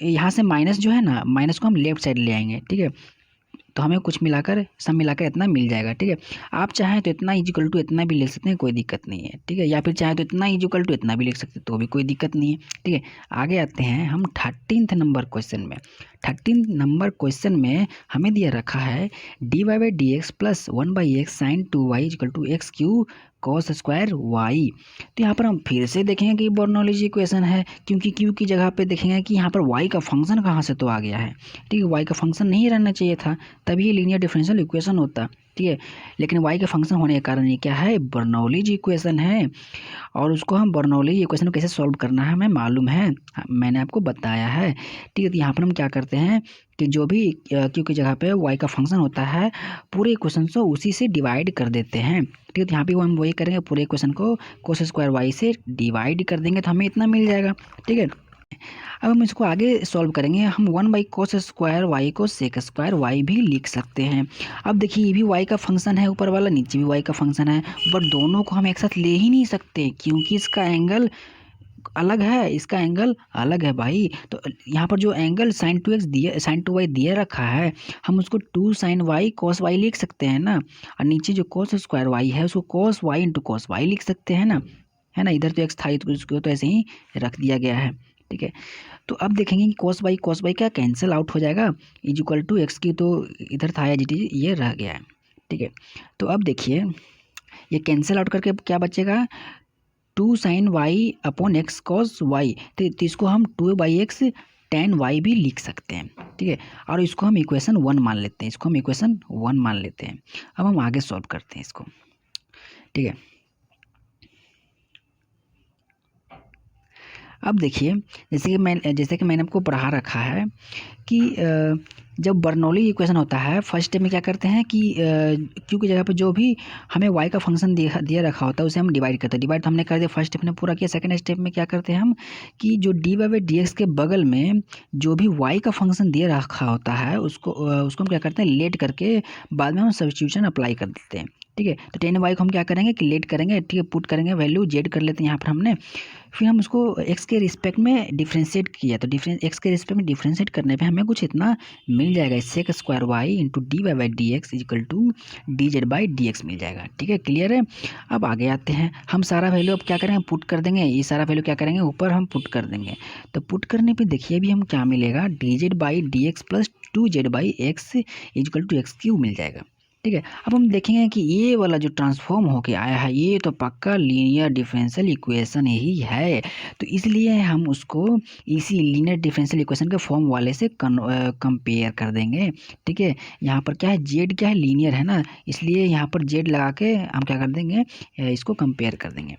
यहाँ से माइनस जो है ना, माइनस को हम लेफ्ट साइड ले आएंगे, ठीक है। तो हमें कुछ मिलाकर, सब मिलाकर इतना मिल जाएगा, ठीक है। आप चाहें तो इतना इक्वल टू इतना भी लिख सकते हैं, कोई दिक्कत नहीं है, ठीक है। या फिर चाहें तो इतना इक्वल टू इतना भी लिख सकते हैं, तो भी कोई दिक्कत नहीं है, ठीक है। आगे आते हैं हम 13th नंबर क्वेश्चन में। 13th नंबर क्वेश्चन में हमें दिया रखा है dy/dx + 1/x sin 2y = x³ cos square y। तो यहाँ पर हम फिर से देखेंगे कि बर्नौली इक्वेशन है, क्योंकि क्यू की जगह पे देखेंगे कि यहाँ पर y का फंक्शन कहाँ से तो आ गया है, ठीक है। y का फंक्शन नहीं रहना चाहिए था, तभी ये लीनियर डिफरेंशियल इक्वेशन होता, ठीक है। लेकिन y का फंक्शन होने के कारण ये क्या है, बर्नौली इक्वेशन है। और उसको हम बर्नौली इक्वेशन को कैसे सॉल्व करना है हमें मालूम है, मैंने आपको बताया है, ठीक है। तो यहाँ पर हम क्या करते हैं कि जो भी क्यू की जगह पे y का फंक्शन होता है, पूरे इक्वेशन को उसी से डिवाइड कर देते हैं, ठीक है। तो यहाँ पे हम वही करेंगे, पूरे इक्वेशन को cos स्क्वायर y से डिवाइड कर देंगे, तो हमें इतना मिल जाएगा, ठीक है। अब हम इसको आगे सॉल्व करेंगे। हम 1/cos स्क्वायर y को sec स्क्वायर y भी लिख सकते हैं। अब देखिए ये भी y का फंक्शन है, ऊपर वाला, नीचे भी y का फंक्शन है, बट दोनों को हम एक साथ ले ही नहीं सकते, क्योंकि इसका एंगल अलग है, इसका एंगल अलग है भाई। तो यहाँ पर जो एंगल sin 2x दिया, sin 2y दिया रखा है, हम उसको 2 sin y cos y लिख सकते हैं ना। और नीचे जो cos स्क्वायर y है, उसको cos y × cos y लिख सकते हैं ना, है ना। इधर तो x था, तो उसको तो ऐसे ही रख दिया गया है, ठीक है। तो अब देखेंगे कि cos y क्या कैंसिल आउट हो जाएगा, = x की, तो इधर था ये रह गया है, ठीक है। तो अब देखिए ये कैंसिल आउट करके क्या बचेगा, 2 sin y upon x cos y। तो इसको हम 2/x tan y भी लिख सकते हैं, ठीक है। और इसको हम इक्वेशन 1 मान लेते हैं, इसको हम इक्वेशन 1 मान लेते हैं। अब हम आगे सॉल्व करते हैं इसको, ठीक है। अब देखिए जैसे कि मैंने आपको पढ़ा रखा है कि जब बर्नौली इक्वेशन होता है, फर्स्ट स्टेप में क्या करते हैं कि क्यू की जगह पे जो भी हमें y का फंक्शन दिया रखा होता है उसे हम डिवाइड करते हैं। डिवाइड तो हमने कर दिया, फर्स्ट स्टेप ने पूरा किया। सेकंड स्टेप में क्या करते हैं हम कि जो dy/dx के बगल में जो भी y का फंक्शन दिया रखा होता है, उसको हम क्या करते हैं, लेट करके बाद में हम सब्स्टिट्यूशन अप्लाई कर देते हैं, ठीक है। तो tan y को हम क्या करेंगे कि लेट करेंगे, ठीक है, पुट करेंगे, वैल्यू z कर लेते हैं यहाँ पर हमने। फिर हम उसको x के रिस्पेक्ट में डिफ्रेंशिएट किया, तो x के रिस्पेक्ट में डिफ्रेंशिएट करने पे हमें कुछ इतना मिल जाएगा, sec square y × dy/dx = dz/dx मिल जाएगा, ठीक है, क्लियर है। अब आगे आते हैं, हम सारा वैल्यू अब क्या करेंगे, पुट कर देंगे। ये सारा वैल्यू क्या करेंगे, ऊपर हम पुट कर देंगे। तो पुट करने पे देखिए अभी हम क्या मिलेगा, dz/dx + 2z/x = x³ मिल जाएगा, ठीक है। अब हम देखेंगे कि ये वाला जो ट्रांसफॉर्म होके आया है ये तो पक्का लीनियर डिफरेंशियल इक्वेशन ही है, तो इसलिए हम उसको इसी लीनियर डिफरेंशियल इक्वेशन के फॉर्म वाले से कंपेयर कर देंगे। ठीक है, यहाँ पर क्या है, जेड क्या है, लीनियर है ना, इसलिए यहाँ पर जेड लगा के हम क्या कर देंगे, इसको कंपेयर कर देंगे।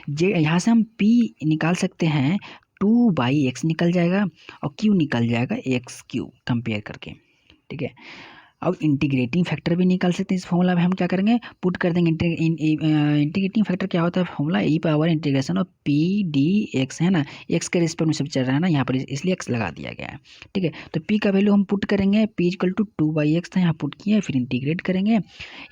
जे यहाँ से हम पी निकाल सकते हैं, 2/x निकल जाएगा और q निकल जाएगा x³ कंपेयर करके। ठीक है, अब इंटीग्रेटिंग फैक्टर भी निकाल सकते हैं। इस फॉर्मूला में हम क्या करेंगे, पुट कर देंगे। इंटीग्रेटिंग फैक्टर क्या होता है, formula E power integration of p d x है ना, एक्स के रिस्पेक्ट में सब चल रहा है ना यहाँ पर, इसलिए एक्स लगा दिया गया है। ठीक है, तो पी का वैल्यू हम पुट करेंगे, पी इक्वल टू 2/x था, यहाँ पुट किए, फिर इंटीग्रेट करेंगे।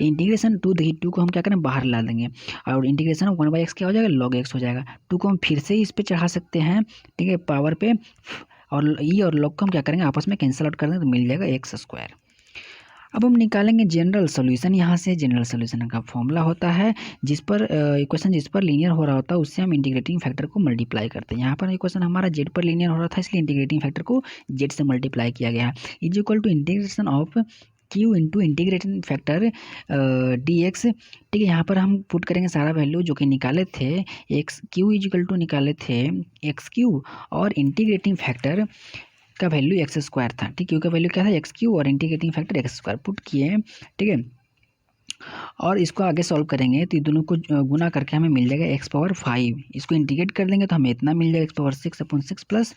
इंटीग्रेशन 2 देखिए 2 को हम क्या करें, बाहर ला देंगे, और इंटीग्रेशन ऑफ 1/x क्या हो जाएगा, log x हो जाएगा। 2 को हम फिर से इस पर चढ़ा सकते हैं, ठीक है, पावर पे, और ई और log को हम क्या करेंगे, आपस में कैंसिल आउट कर देंगे, तो मिल जाएगा x²। अब हम निकालेंगे जनरल सॉल्यूशन। यहाँ से जनरल सॉल्यूशन का फॉर्मूला होता है जिस पर इक्वेशन जिस पर लीनियर हो रहा होता है उससे हम इंटीग्रेटिंग फैक्टर को मल्टीप्लाई करते हैं। यहाँ पर इक्वेशन हमारा जेड पर लीनियर हो रहा था, इसलिए इंटीग्रेटिंग फैक्टर को जेड से मल्टीप्लाई किया गया है, is equal to integration of Q into integrating factor D x. ठीक है, यहाँ पर हम पुट करेंगे सारा वैल्यू जो कि निकाले थे, X Q is equal to निकाले थे x³ और इंटीग्रेटिंग फैक्टर का वैल्यू x² था। ठीक, क्यू का वैल्यू क्या था, x³ और इंटीग्रेटिंग फैक्टर x² पुट किए। ठीक है, और इसको आगे सॉल्व करेंगे तो ये दोनों को गुना करके हमें मिल जाएगा x⁵। इसको इंटीग्रेट कर देंगे तो हमें इतना मिल जाएगा x⁶/6 प्लस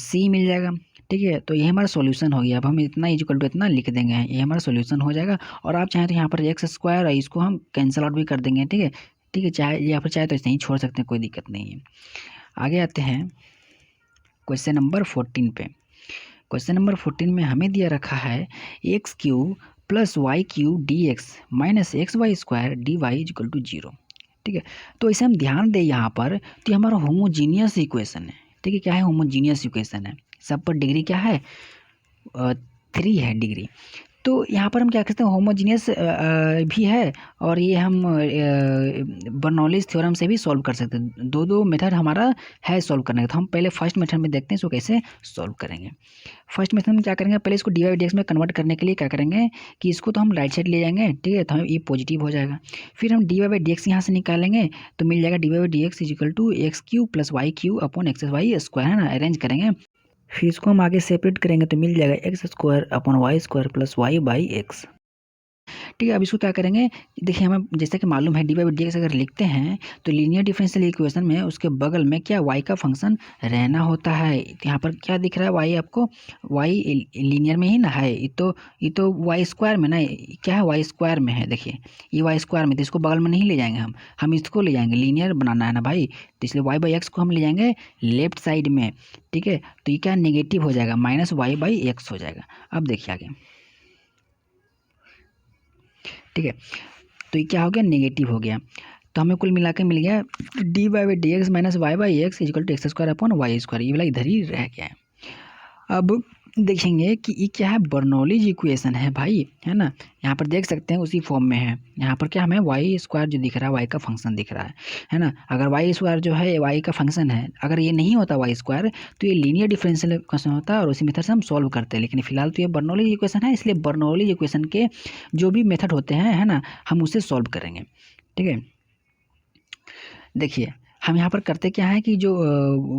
c मिल जाएगा। ठीक है, तो ये हमारा सॉल्यूशन हो गया। अब हम इतना इक्वल टू इतना लिख देंगे, ये हमारा सॉल्यूशन हो जाएगा। और आप चाहें तो यहाँ पर x² और इसको हम कैंसिल आउट भी कर देंगे। ठीक है, ठीक है, चाहे यहाँ पर चाहे तो ऐसे ही छोड़ सकते हैं, कोई दिक्कत नहीं है। आगे आते हैं क्वेश्चन नंबर 14 पे। क्वेश्चन नंबर 14 में हमें दिया रखा है x³ plus y³ dx minus xy² dy equal to 0। ठीक है, तो इसे हम ध्यान दें यहाँ पर, तो ये हमारा होमोजीनियस इक्वेशन है। ठीक है, क्या है, होमोजीनियस इक्वेशन है, सब पर डिग्री क्या है, 3 है डिग्री। तो यहाँ पर हम क्या कहते हैं, होमोजीनियस भी है, और ये हम बर्नौलीज थ्योरम से भी सॉल्व कर सकते हैं। दो मेथड हमारा है सॉल्व करने का। तो हम पहले फर्स्ट मेथड में देखते हैं इसको कैसे सॉल्व करेंगे। फर्स्ट मेथड में क्या करेंगे, पहले इसको dy/dx में कन्वर्ट करने के लिए क्या करेंगे कि इसको तो हम राइट साइड ले जाएंगे। ठीक है, तो हमें ये पॉजिटिव हो जाएगा। फिर हम dy/dx यहाँ से निकालेंगे तो मिल जाएगा dy/dx is equal to x³ plus y³ upon xy² है ना, अरेंज करेंगे। फिर इसको हम आगे सेपरेट करेंगे तो मिल जाएगा x² upon y² plus y/x। ठीक है, अब इसको क्या करेंगे, देखिए हमें जैसे कि मालूम है dy/dx अगर लिखते हैं तो लीनियर डिफरेंशियल इक्वेशन में उसके बगल में क्या y का फंक्शन रहना होता है। यहाँ पर क्या दिख रहा है, y आपको, y लीनियर में ही ना है, ये तो y² में ना, क्या है, y² में है। देखिए ये y² में, तो इसको बगल में नहीं ले जाएंगे, हम इसको ले जाएंगे, लीनियर बनाना है ना भाई, तो इसलिए y/x को हम ले जाएंगे लेफ्ट साइड में। ठीक है, तो ये क्या नेगेटिव हो जाएगा, माइनस y/x हो जाएगा। अब देखिए आगे, ठीक है, तो ये क्या हो गया, नेगेटिव हो गया। तो हमें कुल मिला के मिल गया dy/dx minus y/x equal to x² upon y²। ये वाला इधर ही रह गया है। अब देखेंगे कि ये क्या है, बर्नौलीज इक्वेशन है भाई, है ना। यहाँ पर देख सकते हैं उसी फॉर्म में है। यहाँ पर क्या हमें y² जो दिख रहा है, y का फंक्शन दिख रहा है ना। अगर y² जो है y का फंक्शन है, अगर ये नहीं होता y² तो ये लीनियर डिफरेंशियल इक्वेशन होता है और उसी मेथड से हम सॉल्व करते हैं। लेकिन फिलहाल तो ये बर्नौलीज इक्वेशन है, इसलिए बर्नौलीज इक्वेशन के जो भी मेथड होते हैं, है ना, हम उसे सॉल्व करेंगे। ठीक है, देखिए हम यहाँ पर करते क्या है कि जो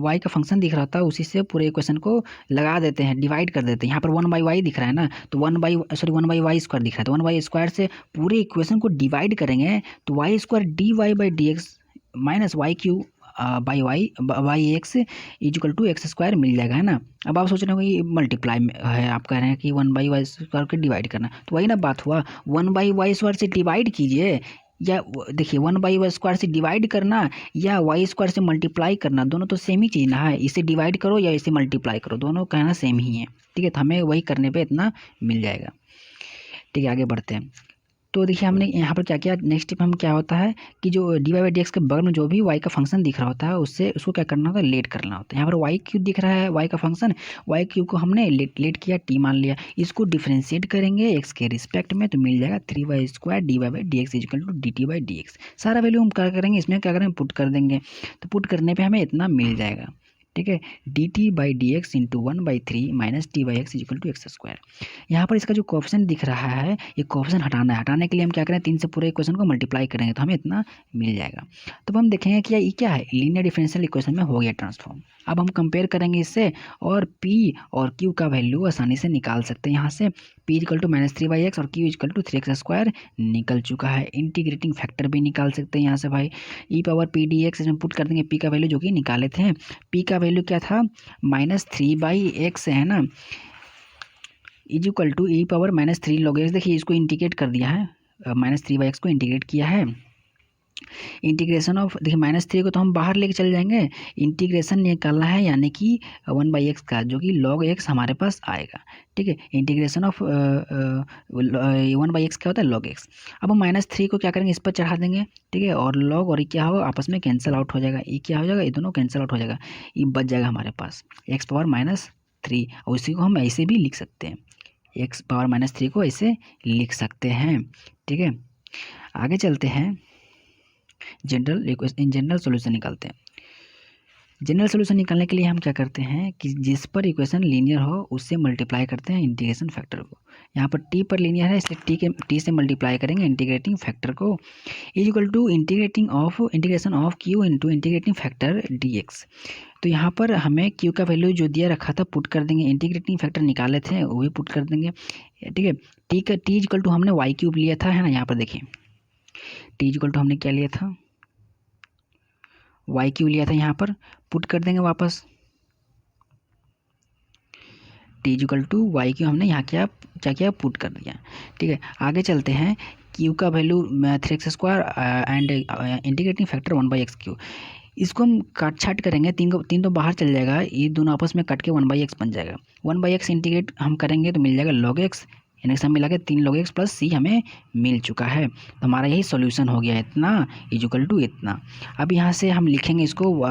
y का फंक्शन दिख रहा था उसी से पूरे इक्वेशन को लगा देते हैं, डिवाइड कर देते हैं। यहाँ पर 1/y दिख रहा है ना, तो 1/y² दिख रहा है, तो 1/y² से पूरे इक्वेशन को डिवाइड करेंगे तो y² dy/dx minus y³ by x is equal to x² मिल जाएगा, है ना। अब आप सोच रहे हो कि मल्टीप्लाई है, आप कह रहे हैं कि 1/y² के डिवाइड करना, तो वही ना बात हुआ, 1/y² से डिवाइड कीजिए, या देखिए 1/y² से डिवाइड करना या y² से मल्टीप्लाई करना, दोनों तो सेम ही चीज़ ना है। इसे डिवाइड करो या इसे मल्टीप्लाई करो, दोनों कहना सेम ही है। ठीक है, तो हमें वही करने पे इतना मिल जाएगा। ठीक है, आगे बढ़ते हैं। तो देखिए हमने यहाँ पर क्या किया, नेक्स्ट स्टेप हम क्या होता है कि जो dy/dx के बगल में जो भी y का फंक्शन दिख रहा होता है उससे उसको क्या करना होता है, लेट करना होता है। यहाँ पर y³ दिख रहा है, y का फंक्शन, y³ को हमने लेट किया, t मान लिया, इसको डिफ्रेंशिएट करेंगे x के रिस्पेक्ट में तो मिल जाएगा 3y² dy/dx is equal to dt/dx। सारा वैल्यू हम क्या करेंगे, इसमें क्या करेंगे, पुट कर देंगे, तो पुट करने पर हमें इतना मिल जाएगा। ठीक है, D T by D X into 1/3 minus T by X equal to X square. यहाँ पर इसका जो कोएफिशिएंट दिख रहा है, ये कोएफिशिएंट हटाना है। हटाने के लिए हम क्या करें, 3 से पूरे इक्वेशन को मल्टीप्लाई करेंगे तो हमें इतना मिल जाएगा। तो हम देखेंगे कि ये क्या है, लीनियर डिफरेंशियल इक्वेशन में हो गया ट्रांसफॉर्म। अब हम कंपेयर करेंगे इससे, और P और Q का वैल्यू आसानी से निकाल सकते हैं। यहाँ से P इक्वल टू -3/x और Q इक्वल टू 3x² निकल चुका है। इंटीग्रेटिंग फैक्टर भी निकाल सकते हैं यहाँ से भाई, ई पावर पी डी एक्स इसमें पुट कर देंगे P का वैल्यू जो कि निकाले थे। P का वैल्यू क्या था, -3/x है ना, is equal to e power -3 log x। देखिए इसको इंटीग्रेट कर दिया है, -3/x को इंटीग्रेट किया है। इंटीग्रेशन ऑफ, देखिए -3 को तो हम बाहर लेके चल जाएंगे, इंटीग्रेशन निकालना है यानी कि 1/x का, जो कि log x हमारे पास आएगा। ठीक है, इंटीग्रेशन ऑफ 1/x क्या होता है, log x। अब हम -3 को क्या करेंगे, इस पर चढ़ा देंगे। ठीक है, और log और ये क्या होगा, आपस में कैंसिल आउट हो जाएगा। ये क्या हो जाएगा, ये दोनों कैंसिल आउट हो जाएगा। ये बच जाएगा हमारे पास x पावर -3, और उसी को हम ऐसे भी लिख सकते हैं, x पावर -3 को ऐसे लिख सकते हैं। ठीक है, आगे चलते हैं, जनरल सॉल्यूशन निकालते हैं। जनरल सॉल्यूशन निकालने के लिए हम क्या करते हैं कि जिस पर इक्वेशन लीनियर हो उससे मल्टीप्लाई करते हैं इंटीग्रेशन फैक्टर को। यहाँ पर t पर लीनियर है इसलिए t से मल्टीप्लाई करेंगे इंटीग्रेटिंग फैक्टर को, is equal to integration of q into integrating factor dx। तो यहाँ पर हमें q का वैल्यू जो दिया रखा था पुट कर देंगे, इंटीग्रेटिंग फैक्टर निकाले थे वो भी पुट कर देंगे। ठीक है, t इज इक्वल टू हमने y³ लिया था, है ना। यहाँ पर देखिए t इज इक्वल टू हमने क्या लिया था, y³ लिया था, यहाँ पर पुट कर देंगे वापस। t is equal to y³ हमने यहाँ क्या किया, पुट कर दिया। ठीक है, आगे चलते हैं, q का value 3x² and integrating factor 1/x³। इसको हम काट छाट करेंगे, तीन तो बाहर चल जाएगा, ये दोनों आपस में कट के 1/x बन जाएगा। 1/x इंटीग्रेट हम करेंगे तो मिल जाएगा log x, यानी सब मिला के 3 log x प्लस c हमें मिल चुका है। तो हमारा यही सॉल्यूशन हो गया, इतना इज इक्वल टू इतना। अब यहाँ से हम लिखेंगे इसको,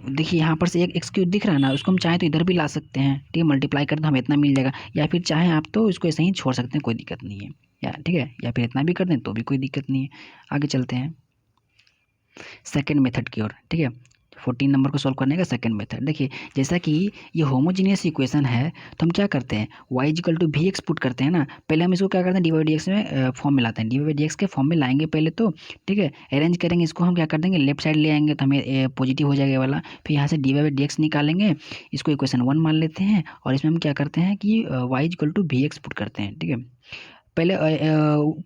देखिए यहाँ पर से एक x³ दिख रहा है ना, उसको हम चाहें तो इधर भी ला सकते हैं। ठीक है, मल्टीप्लाई कर दो हमें इतना मिल जाएगा, या फिर चाहें आप तो इसको ऐसे ही छोड़ सकते हैं, कोई दिक्कत नहीं है या ठीक है, या फिर इतना भी कर दें तो भी कोई दिक्कत नहीं है। आगे चलते हैं सेकेंड मेथड की ओर। ठीक है, 14 नंबर को सॉल्व करने का सेकंड मेथड। देखिए जैसा कि ये होमोजीनियस इक्वेशन है तो हम क्या करते हैं, y equal to v x put करते हैं ना। पहले हम इसको क्या करते हैं, डी वाई डी एक्स में फॉर्म में लाते हैं, डी वाई डी एक्स के फॉर्म में लाएंगे पहले तो। ठीक है, अरेंज करेंगे इसको, हम क्या कर देंगे लेफ्ट साइड ले आएंगे तो हमें पॉजिटिव हो जाएगा वाला। फिर यहाँ से डी वाई डी एक्स निकालेंगे, इसको इक्वेशन 1 मान लेते हैं, और इसमें हम क्या करते हैं कि y equal to v x put करते हैं। ठीक है, पहले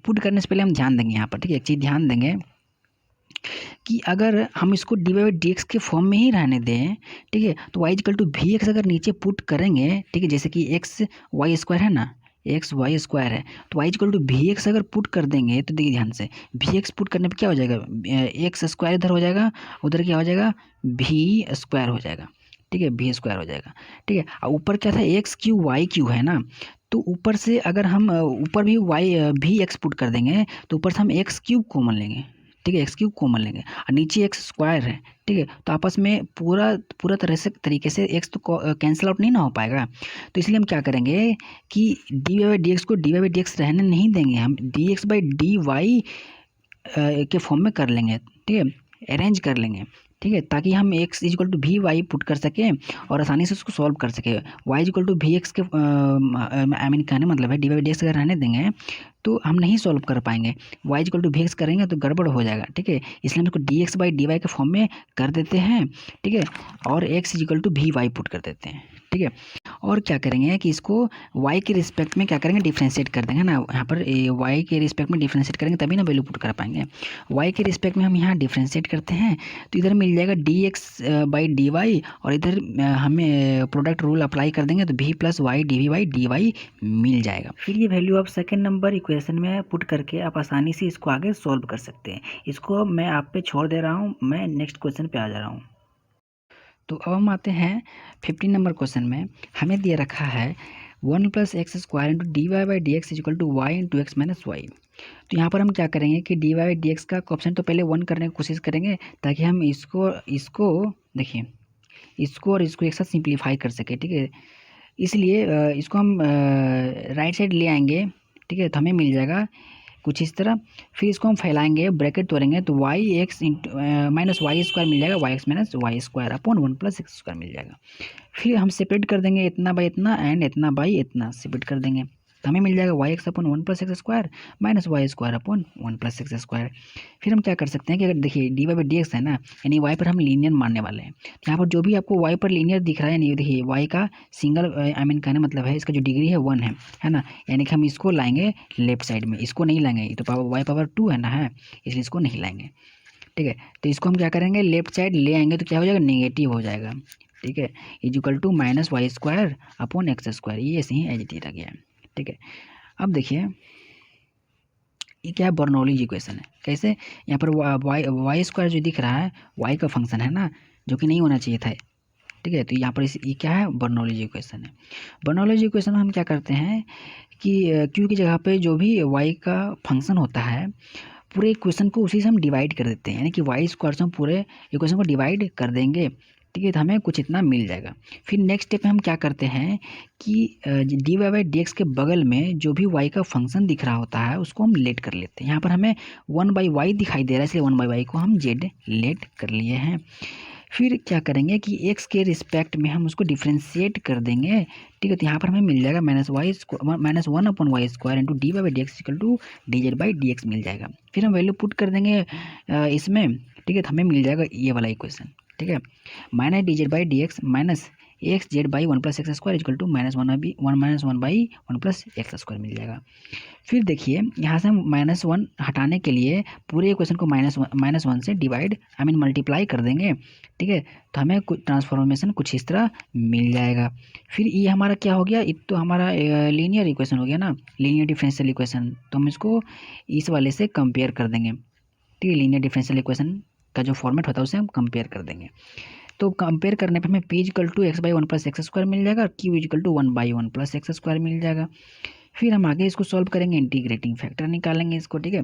पुट करने से पहले हम ध्यान देंगे यहाँ पर, ठीक है, एक चीज़ ध्यान देंगे कि अगर हम इसको डी वाई डी एक्स के फॉर्म में ही रहने दें, ठीक है, तो y equal to v x अगर नीचे पुट करेंगे, ठीक है, जैसे कि एक्स वाई स्क्वायर है ना, एक्स वाई स्क्वायर है, तो y equal to v x अगर पुट कर देंगे तो देखिए ध्यान से, वी एक्स पुट करने पर क्या हो जाएगा, एक्स स्क्वायर इधर हो जाएगा, उधर क्या हो जाएगा, वी स्क्वायर हो जाएगा। ठीक है, वी स्क्वायर हो जाएगा। ठीक है, और ऊपर क्या था, x³ है ना, तो ऊपर से अगर हम ऊपर भी वाई वी एक्स पुट कर देंगे तो ऊपर से हम x³ कॉमन लेंगे। ठीक है, x³ कॉमन लेंगे, और नीचे x स्क्वायर है। ठीक है, तो आपस में पूरा तरीके से x तो कैंसिल आउट नहीं ना हो पाएगा। तो इसलिए हम क्या करेंगे कि डी वाई डी एक्स को डी वाई डी एक्स रहने नहीं देंगे, हम dx/dy के फॉर्म में कर लेंगे। ठीक है, अरेंज कर लेंगे। ठीक है, ताकि हम x equal to v y put कर सकें और आसानी से उसको सॉल्व कर सके। y equal to v x के आई मीन कहने मतलब है डी वाई डी एक्स अगर रहने देंगे तो हम नहीं सॉल्व कर पाएंगे, y equal to v x करेंगे तो गड़बड़ हो जाएगा। ठीक है, इसलिए हम इसको dx/dy के फॉर्म में कर देते हैं। ठीक है, और x equal to v y put कर देते हैं। ठीक है, और क्या करेंगे कि इसको y के रिस्पेक्ट में क्या करेंगे, डिफ्रेंशिएट कर देंगे ना। यहाँ पर y के रिस्पेक्ट में डिफ्रेंशिएट करेंगे तभी ना वैल्यू पुट कर पाएंगे। y के रिस्पेक्ट में हम यहाँ डिफ्रेंशिएट करते हैं तो इधर मिल जाएगा dx/dy, और इधर हमें प्रोडक्ट रूल अप्लाई कर देंगे तो v प्लस वाई dv/dy मिल जाएगा। फिर ये वैल्यू आप सेकेंड नंबर इक्वेशन में पुट करके आप आसानी से इसको आगे सॉल्व कर सकते हैं। इसको मैं आप पे छोड़ दे रहा हूँ, मैं नेक्स्ट क्वेश्चन पे आ जा रहा हूँ। तो अब हम आते हैं 15 नंबर क्वेश्चन में। हमें दिया रखा है 1 + x² into d y by D x equal to y into x minus y. तो यहाँ पर हम क्या करेंगे कि d y by D x का ऑप्शन तो पहले 1 करने की कोशिश करेंगे ताकि हम इसको देखिए इसको और इसको एक साथ सिंप्लीफाई कर सके। ठीक है, इसलिए इसको हम राइट साइड ले आएंगे। ठीक है, तो हमें मिल जाएगा कुछ इस तरह। फिर इसको हम फैलाएंगे, ब्रैकेट तोड़ेंगे तो y x minus y square मिल जाएगा, y x minus y square upon 1+x² मिल जाएगा। फिर हम सेपरेट कर देंगे इतना बाई इतना एंड इतना बाई इतना सेपरेट कर देंगे, तो हमें मिल जाएगा y x upon 1+x² minus y square upon 1+x²। फिर हम क्या कर सकते हैं कि अगर देखिए d y by D x है ना, यानी वाई पर हम लीनियर मानने वाले हैं, तो यहाँ पर जो भी आपको वाई पर लीनियर दिख रहा है, यानी देखिए वाई का सिंगल आई मीन कहने मतलब है इसका जो डिग्री है 1 है ना, यानी कि हम इसको लाएंगे लेफ्ट साइड में, इसको नहीं लाएंगे, ये तो पावर वाई पावर 2 है ना, है इसलिए इसको नहीं लाएंगे। ठीक है, तो इसको हम क्या करेंगे, लेफ्ट साइड ले आएंगे तो क्या हो जाएगा, नेगेटिव हो जाएगा। ठीक है, equal to minus y square upon x², ये ऐसे ही एज इट इज रह गया है। ठीक है, अब देखिए ये क्या है, बर्नौलीज इक्वेशन है। कैसे, यहाँ पर वाई स्क्वायर जो दिख रहा है वाई का फंक्शन है ना, जो कि नहीं होना चाहिए था। ठीक है, तो यहाँ पर ये क्या है, बर्नौलीज इक्वेशन है। बर्नौलीज इक्वेशन में हम क्या करते हैं कि क्यू की जगह पे जो भी वाई का फंक्शन होता है, पूरे इक्वेशन को उसी से हम डिवाइड कर देते हैं, यानी कि वाई स्क्वायर से हम पूरे इक्वेशन को डिवाइड कर देंगे। ठीक है, तो हमें कुछ इतना मिल जाएगा। फिर नेक्स्ट स्टेप में हम क्या करते हैं कि d y by D x के बगल में जो भी वाई का फंक्शन दिख रहा होता है उसको हम लेट कर लेते हैं। यहाँ पर हमें 1/y दिखाई दे रहा है, इसलिए 1/y को हम z लेट कर लिए हैं। फिर क्या करेंगे कि x के रिस्पेक्ट में हम उसको डिफ्रेंशिएट कर देंगे। ठीक है, तो यहाँ पर हमें मिल जाएगा -1 upon y square into d y by D x equal to d z by D x मिल जाएगा। फिर हम वैल्यू पुट कर देंगे इसमें। ठीक है, तो हमें मिल जाएगा ये वाला इक्वेशन। ठीक है, minus d z by D x minus x z by 1+x² equal to -1/1+x² मिल जाएगा। फिर देखिए यहाँ से हम -1 हटाने के लिए पूरे इक्वेशन को -1 से डिवाइड आई मीन मल्टीप्लाई कर देंगे। ठीक है, तो हमें कुछ ट्रांसफॉर्मेशन कुछ इस तरह मिल जाएगा। फिर ये हमारा क्या हो गया, एक तो हमारा लीनियर इक्वेशन हो गया ना, लीनियर डिफरेंशियल इक्वेशन, तो हम इसको इस वाले से कंपेयर कर देंगे। ठीक है, लीनियर डिफरेंशियल इक्वेशन का जो फॉर्मेट होता है उसे हम कंपेयर कर देंगे। तो कंपेयर करने पर हमें p इक्वल टू x/1+x² मिल जाएगा और q इक्वल टू 1/1+x² मिल जाएगा। फिर हम आगे इसको सॉल्व करेंगे, इंटीग्रेटिंग फैक्टर निकालेंगे इसको। ठीक है,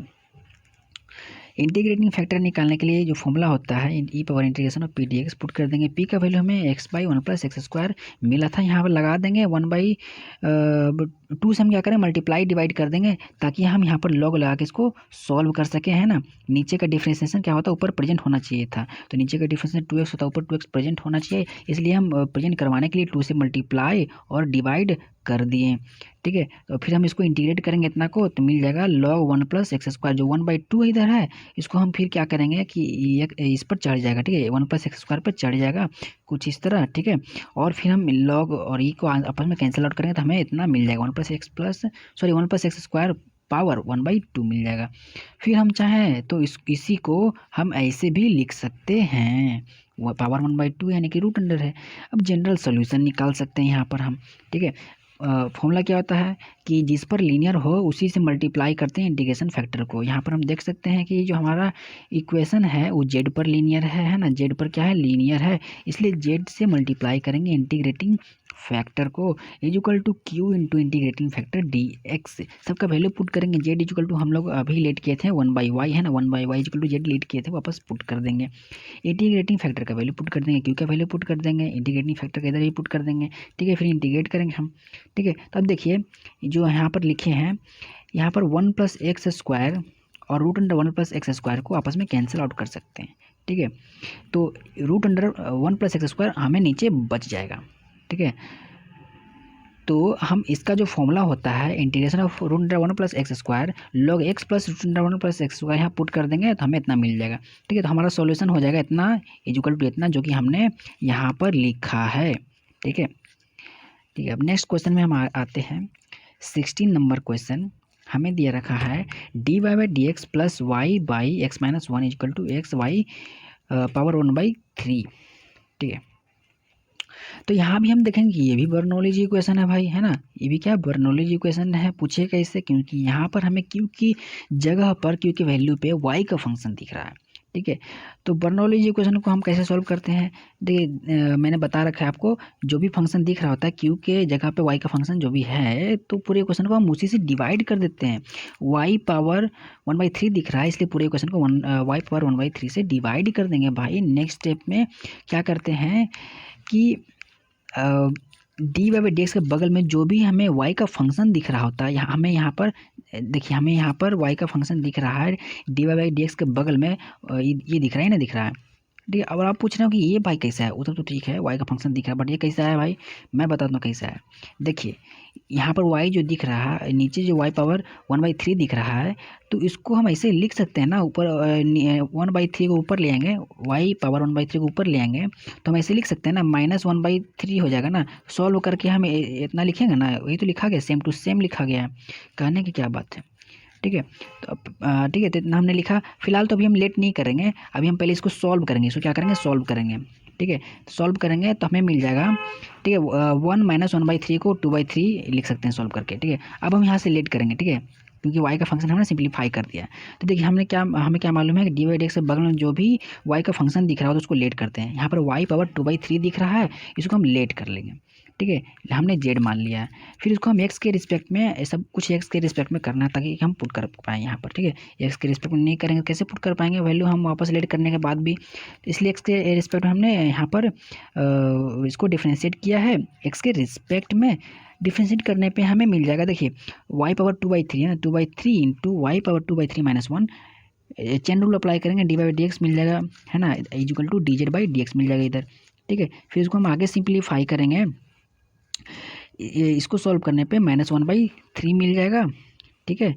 इंटीग्रेटिंग फैक्टर निकालने के लिए जो फॉर्मूला होता है e power integration of p d x put कर देंगे। पी का वैल्यू हमें x/1+x² मिला था, यहाँ पर लगा देंगे 1/2 से हम क्या करें, मल्टीप्लाई डिवाइड कर देंगे ताकि हम यहाँ पर लॉग लगा के इसको सॉल्व कर सकें, है ना। नीचे का डिफ्रेंसिएशन क्या होता है, ऊपर प्रेजेंट होना चाहिए था, तो नीचे का डिफ्रेंसिएशन 2x होता है, ऊपर 2x प्रेजेंट होना चाहिए, इसलिए हम प्रेजेंट करवाने के लिए 2 से मल्टीप्लाई और डिवाइड कर दिए। ठीक है, तो फिर हम इसको इंटीग्रेट करेंगे इतना को, तो मिल जाएगा log 1+x², जो 1/2 इधर है इसको हम फिर क्या करेंगे कि इस पर चढ़ जाएगा। ठीक है, 1+x² पर चढ़ जाएगा कुछ इस तरह। ठीक है, और फिर हम log और ई को आपस में कैंसिल आउट करेंगे तो हमें इतना मिल जाएगा 1+x² पावर 1/2 मिल जाएगा। फिर हम चाहें तो इसी को हम ऐसे भी लिख सकते हैं, पावर 1/2 यानी कि रूट अंडर है। अब जनरल सोल्यूशन निकाल सकते हैं यहाँ पर हम। ठीक है, फॉर्मूला क्या होता है कि जिस पर लीनियर हो उसी से मल्टीप्लाई करते हैं इंटीग्रेशन फैक्टर को। यहाँ पर हम देख सकते हैं कि जो हमारा इक्वेशन है वो जेड पर लीनियर है ना, जेड पर क्या है, लीनियर है, इसलिए जेड से मल्टीप्लाई करेंगे इंटीग्रेटिंग फैक्टर को, is equal to Q into integrating factor D x. सबका वैल्यू पुट करेंगे, जेड इज इक्वल टू हम लोग अभी लेट किए थे 1/y है ना, 1/y is equal to z let किए थे, वापस पुट कर देंगे। इंटीग्रेटिंग फैक्टर का वैल्यू पुट कर देंगे, क्यू का वैल्यू पुट कर देंगे, इंटीग्रेटिंग फैक्टर का इधर ही पुट कर देंगे। ठीक है, फिर इंटीग्रेट करेंगे हम। ठीक है, तो अब देखिए जो यहाँ पर लिखे हैं, यहाँ पर 1+x² और रूट अंडर 1+x² को आपस में कैंसिल आउट कर सकते हैं। ठीक है, तो रूट अंडर 1+x² हमें नीचे बच जाएगा। ठीक है, तो हम इसका जो फॉर्मूला होता है integration of root under 1+x² log x plus root under 1+x² यहाँ पुट कर देंगे तो हमें इतना मिल जाएगा। ठीक है, तो हमारा सॉल्यूशन हो जाएगा इतना इक्वल टू इतना, जो कि हमने यहाँ पर लिखा है। ठीक है, ठीक है, अब नेक्स्ट क्वेश्चन में हम आते हैं। 16 नंबर क्वेश्चन हमें दिया रखा है d y by D x plus y by x minus 1 equal to x y power 1/3। ठीक है, तो यहाँ भी हम देखेंगे कि ये भी बर्नौलीज इक्वेशन है भाई, है ना, ये भी क्या बर्नौलीज इक्वेशन है। पूछे कैसे, क्योंकि यहाँ पर हमें क्यू की जगह पर क्यू की वैल्यू पे वाई का फंक्शन दिख रहा है। ठीक है, तो बर्नौलीज इक्वेशन को हम कैसे सॉल्व करते हैं, देखिए मैंने बता रखा है आपको, जो भी फंक्शन दिख रहा होता है क्यू के जगह पे वाई का फंक्शन जो भी है, तो पूरे इक्वेशन को हम उसी से डिवाइड कर देते हैं। वाई पावर 1/3 दिख रहा है, इसलिए पूरे इक्वेशन को वाई पावर 1/3 से डिवाइड कर देंगे भाई। नेक्स्ट स्टेप में क्या करते हैं कि d y by D x के बगल में जो भी हमें वाई का फंक्शन दिख रहा होता है, हमें यहाँ पर देखिए हमें यहाँ पर y का फंक्शन दिख रहा है dy बाई डी एक्स के बगल में ये दिख रहा है ना, दिख रहा है। ठीक है, अब आप पूछ रहे हो कि ये भाई कैसा है, उधर तो ठीक है y का फंक्शन दिख रहा है, बट ये कैसा है भाई, मैं बताता हूँ कैसा है। देखिए यहाँ पर y जो दिख रहा है, नीचे जो y पावर 1/3 दिख रहा है, तो इसको हम ऐसे लिख सकते हैं ना, ऊपर 1/3 को ऊपर ले आएंगे, y पावर 1/3 को ऊपर ले आएंगे तो हम ऐसे लिख सकते हैं ना, -1/3 हो जाएगा ना। सॉल्व करके हम इतना लिखेंगे ना, वही तो लिखा गया, सेम टू सेम लिखा गया है, कहने की क्या बात है। ठीक है, तो ठीक है, तो इतना हमने लिखा। फिलहाल तो अभी हम लेट नहीं करेंगे, अभी हम पहले इसको सॉल्व करेंगे। इसको क्या करेंगे, सॉल्व करेंगे। ठीक है, तो सॉल्व करेंगे तो हमें मिल जाएगा। ठीक है, 1 - 1/3 को 2/3 लिख सकते हैं सॉल्व करके। ठीक है, अब हम यहाँ से लेट करेंगे। ठीक है, क्योंकि y का फंक्शन हमने सिंप्लीफाई कर दिया। तो देखिए हमें क्या मालूम है कि डी बाई डी एक्स के बगल में जो भी y का फंक्शन दिख रहा हो तो उसको लेट करते हैं। यहाँ पर y पावर 2/3 दिख रहा है, इसको हम लेट कर लेंगे। ठीक है, हमने z मान लिया है। फिर इसको हम x के रिस्पेक्ट में, सब कुछ x के रिस्पेक्ट में करना है ताकि हम पुट कर पाएँ यहाँ पर। ठीक है, x के रिस्पेक्ट में नहीं करेंगे कैसे पुट कर पाएंगे वैल्यू हम वापस लेट करने के बाद भी। तो इसलिए x के रिस्पेक्ट में हमने यहाँ पर इसको डिफ्रेंशिएट किया है। x के रिस्पेक्ट में डिफ्रेंशिएट करने पे हमें मिल जाएगा, देखिए y पावर 2/3 है ना, 2/3 into y power 2/3 - 1, chain rule apply करेंगे, डी बाई डी एक्स मिल जाएगा, है ना, equal to d z by D x मिल जाएगा इधर। ठीक है, फिर इसको हम आगे सिंप्लीफाई करेंगे, इसको सॉल्व करने पे -1/3 मिल जाएगा। ठीक है,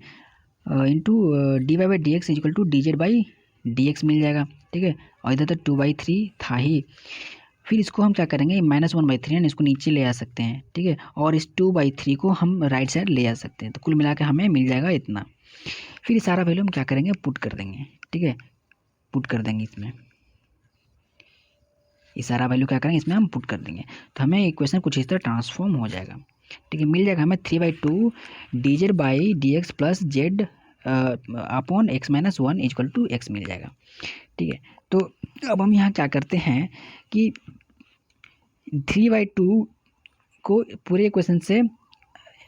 into d y by D x equal to d z by D x मिल जाएगा। ठीक है, और इधर तो 2/3 था ही। फिर इसको हम क्या करेंगे, -1/3 है ना, इसको नीचे ले आ सकते हैं। ठीक है, और इस 2/3 को हम राइट साइड ले आ सकते हैं, तो कुल मिला के हमें मिल जाएगा इतना। फिर सारा वैल्यू हम क्या करेंगे, पुट कर देंगे। ठीक है, पुट कर देंगे इसमें, ये सारा वैल्यू क्या करेंगे इसमें हम पुट कर देंगे, तो हमें इक्वेशन कुछ इस तरह ट्रांसफॉर्म हो जाएगा। ठीक है, मिल जाएगा हमें 3/2 d z by D x plus z upon x - 1 equal to x मिल जाएगा। ठीक है, तो अब हम यहाँ क्या करते हैं कि 3/2 को पूरे इक्वेशन से,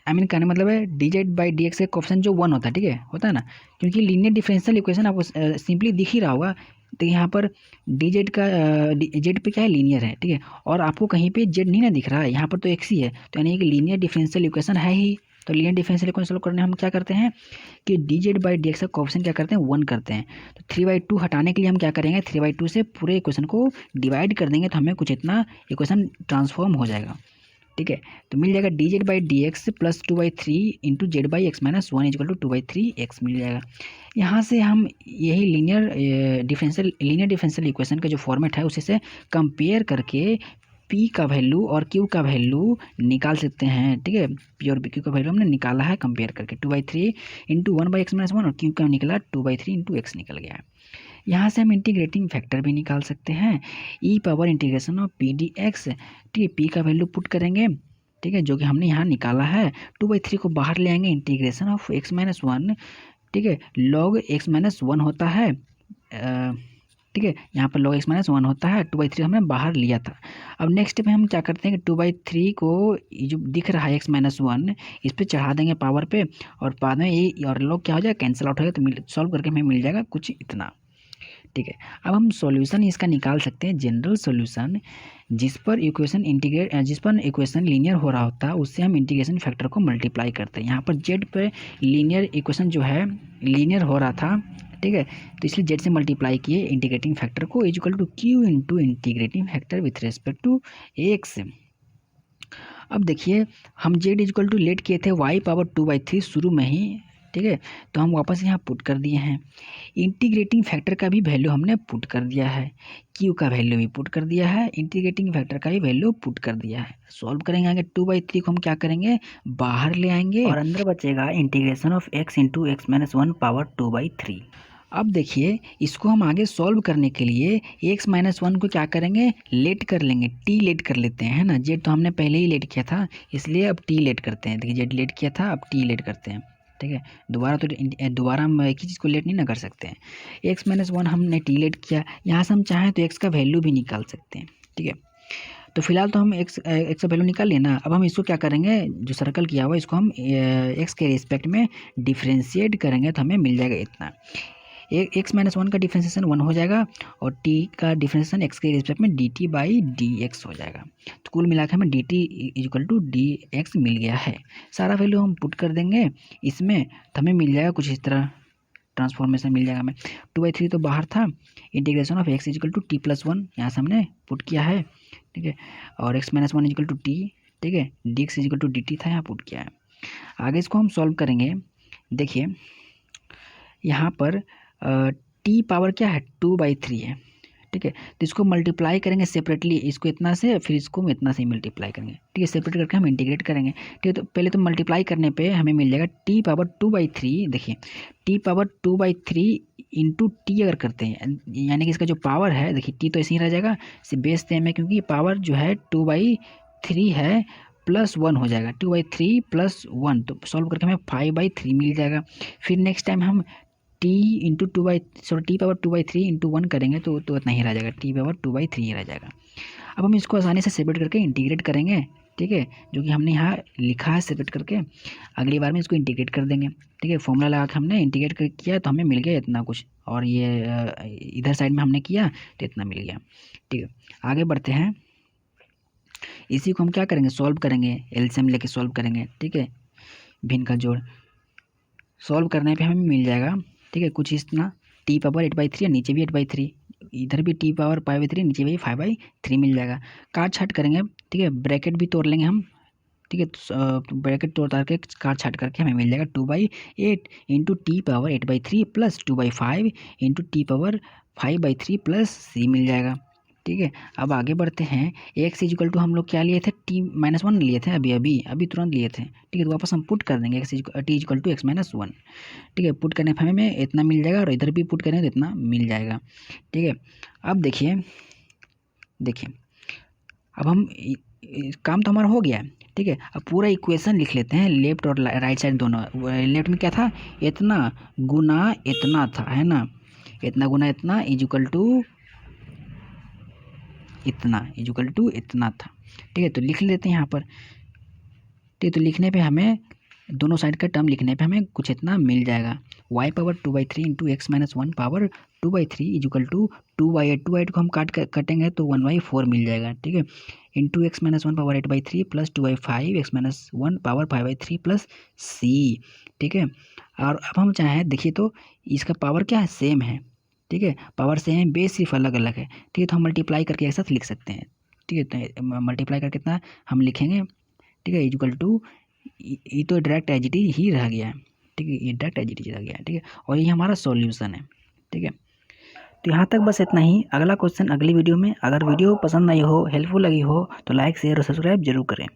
आई मीन कहने मतलब है D z by D x का कोफिशिएंट जो 1 होता है, ठीक है, होता है ना, क्योंकि लीनियर डिफरेंशियल इक्वेशन आपको सिंपली दिख ही रहा होगा। तो यहाँ पर डी जेड का जेड पे क्या है, लीनियर है। ठीक है, और आपको कहीं पे जेड नहीं ना दिख रहा है, यहाँ पर तो एक्स ही है, तो यानी कि लीनियर डिफरेंशियल इक्वेशन है ही। तो लीनियर डिफरेंशियल इक्वेशन सॉल्व करने हम क्या करते हैं कि D z by D x का कोफिशिएंट क्या करते हैं, 1 करते हैं। तो 3/2 हटाने के लिए हम क्या करेंगे, 3/2 से पूरे इक्वेशन को डिवाइड कर देंगे, तो हमें कुछ इतना इक्वेशन ट्रांसफॉर्म हो जाएगा। ठीक है, तो मिल जाएगा d z by D x plus 2/3 into z by x - 1 equal to 2/3 x मिल जाएगा। यहाँ से हम यही लीनियर डिफरेंशियल इक्वेशन का जो फॉर्मेट है उसी से कंपेयर करके P का वैल्यू और Q का वैल्यू निकाल सकते हैं। ठीक है, P और Q का वैल्यू हमने निकाला है कंपेयर करके, 2/3 इंटू 1/x - 1, और Q का निकला 2/3 इंटू एक्स निकल गया है। यहाँ से हम इंटीग्रेटिंग फैक्टर भी निकाल सकते हैं, e power integration of p d x. ठीक है, पी का वैल्यू पुट करेंगे, ठीक है, जो कि हमने यहाँ निकाला है। 2/3 को बाहर ले आएंगे, इंटीग्रेशन ऑफ x - 1, ठीक है, log x - 1 होता है। ठीक है, यहाँ पर log x - 1 होता है, 2/3 हमने बाहर लिया था। अब नेक्स्ट पे हम क्या करते हैं कि 2/3 को जो दिख रहा है x - 1, इस पर चढ़ा देंगे पावर पे, और बाद में ये और log क्या हो जाएगा, कैंसिल आउट हो जाएगा, तो सॉल्व करके हमें मिल जाएगा कुछ इतना। ठीक है, अब हम सॉल्यूशन इसका निकाल सकते हैं, जनरल सॉल्यूशन, जिस पर इक्वेशन लीनियर हो रहा होता है उससे हम इंटीग्रेशन फैक्टर को मल्टीप्लाई करते हैं। यहाँ पर जेड पे लीनियर इक्वेशन जो है लीनियर हो रहा था, ठीक है, तो इसलिए जेड से मल्टीप्लाई किए इंटीग्रेटिंग फैक्टर को, is equal to Q into integrating factor with respect to x. अब देखिए हम Z is equal to late किए थे y पावर 2/3 शुरू में ही, ठीक है, तो हम वापस यहाँ पुट कर दिए हैं। इंटीग्रेटिंग फैक्टर का भी वैल्यू हमने पुट कर दिया है, क्यू का वैल्यू भी पुट कर दिया है, इंटीग्रेटिंग फैक्टर का भी वैल्यू पुट कर दिया है। सॉल्व करेंगे आगे, 2/3 को हम क्या करेंगे, बाहर ले आएंगे, और अंदर बचेगा integration of x into x - 1 power 2/3। अब देखिए इसको हम आगे सॉल्व करने के लिए x - 1 को क्या करेंगे, लेट कर लेंगे, t लेट कर लेते हैं, है ना, जेड तो हमने पहले ही लेट किया था, इसलिए अब t लेट करते हैं। देखिए जेड लेट किया था, अब t लेट करते हैं। ठीक है, दोबारा हम एक ही चीज़ को लेट नहीं ना कर सकते हैं। x - 1 हमने t लेट किया, यहाँ से हम चाहें तो x का वैल्यू भी निकाल सकते हैं। ठीक है, तो फिलहाल तो हम x का वैल्यू निकाल लें ना। अब हम इसको क्या करेंगे, जो सर्कल किया हुआ इसको हम x के रिस्पेक्ट में डिफ्रेंशिएट करेंगे, तो हमें मिल जाएगा इतना। एक्स माइनस वन का डिफ्रेंसिएशन 1 हो जाएगा और टी का डिफ्रेंसिएशन एक्स के रिस्पेक्ट में d T by D x हो जाएगा। तो कुल मिला के हमें d t equal to d x मिल गया है। सारा वैल्यू हम पुट कर देंगे इसमें, तो हमें मिल जाएगा कुछ इस तरह ट्रांसफॉर्मेशन मिल जाएगा हमें। 2/3 तो बाहर था, integration of x equal to t plus one यहाँ से हमने पुट किया है, ठीक है, और x minus one equal to t, ठीक है, d x equal to d t था यहाँ पुट किया है। आगे इसको हम सॉल्व करेंगे। देखिए यहाँ पर टी पावर क्या है 2/3 है, ठीक है, तो इसको मल्टीप्लाई करेंगे सेपरेटली, इसको इतना से फिर इसको इतना से मल्टीप्लाई करेंगे, ठीक है, सेपरेट करके हम इंटीग्रेट करेंगे, ठीक है। तो पहले तो मल्टीप्लाई करने पे हमें मिल जाएगा टी पावर 2/3। देखिए टी पावर 2/3 इंटू टी अगर करते हैं, यानी कि इसका जो पावर है, देखिए टी तो ऐसे ही रह जाएगा, इसे बेस सेम है क्योंकि पावर जो है 2/3 है प्लस 1 हो जाएगा, 2/3 प्लस 1, तो सॉल्व करके हमें 5/3 मिल जाएगा। फिर नेक्स्ट टाइम हम T into t power 2/3 into 1 करेंगे तो इतना ही रह जाएगा, टी पावर 2/3 ही रह जाएगा। अब हम इसको आसानी से सेपरेट करके इंटीग्रेट करेंगे, ठीक है, जो कि हमने यहाँ लिखा है सेपरेट करके। अगली बार में इसको इंटीग्रेट कर देंगे, ठीक है, फॉर्मूला लगा के हमने इंटीग्रेट किया तो हमें मिल गया इतना कुछ, और ये इधर साइड में हमने किया तो इतना मिल गया, ठीक है। आगे बढ़ते हैं, इसी को हम क्या करेंगे, सॉल्व करेंगे, एलसीएम लेके सॉल्व करेंगे, ठीक है, भिन्न का जोड़ सॉल्व करने पे हमें मिल जाएगा, ठीक है, कुछ इतना टी पावर 8/3 नीचे भी 8/3, इधर भी टी पावर 5/3 नीचे भी 5/3 मिल जाएगा। काट छाट करेंगे, ठीक है, ब्रैकेट भी तोड़ लेंगे हम, ठीक है, तो ब्रैकेट तोड़ तार के काट छाट करके हमें मिल जाएगा 2/8 into t power 8/3 plus 2/5 into t power 5/3 plus c मिल जाएगा, ठीक है। अब आगे बढ़ते हैं, एक्स इक्वल टू हम लोग क्या लिए थे, टी माइनस वन लिए थे, अभी तुरंत लिए थे, ठीक है, तो वापस हम पुट कर देंगे t equal to x minus one, ठीक है, पुट करने पर हमें इतना मिल जाएगा और इधर भी पुट करें तो इतना मिल जाएगा, ठीक है। अब देखिए अब हम काम तो हमारा हो गया है, ठीक है। अब पूरा इक्वेशन लिख लेते हैं, लेफ्ट और राइट साइड दोनों। लेफ्ट में क्या था, इतना गुना इतना था, है ना, इतना गुना इतना इक्वल टू इतना था, ठीक है। तो लिख लेते हैं यहाँ पर, ठीक है, तो लिखने पे हमें दोनों साइड का टर्म लिखने पे हमें कुछ इतना मिल जाएगा, y power 2/3 into x minus one power 2/3 equal to 2/8, 2/8 को हम कटेंगे तो 1/4 मिल जाएगा, ठीक है, into x minus one power 8/3 plus 2/5 x minus one power 5/3 plus c, ठीक है। और अब हम चाहें देखिए तो इसका पावर क्या है, सेम है, ठीक है, पावर सेम है, बेस सिर्फ अलग अलग है, ठीक है, तो हम मल्टीप्लाई करके एक साथ लिख सकते हैं, ठीक है, तो मल्टीप्लाई करके कितना हम लिखेंगे, ठीक है, इक्वल टू, ये तो डायरेक्ट एच डी ही रह गया है, ठीक है, ये डायरेक्ट एच डी रह गया है, ठीक है, और ये हमारा सॉल्यूशन है, ठीक है। तो यहाँ तक बस इतना ही। अगला क्वेश्चन अगली वीडियो में। अगर वीडियो पसंद आई हो, हेल्पफुल लगी हो तो लाइक शेयर और सब्सक्राइब जरूर करें।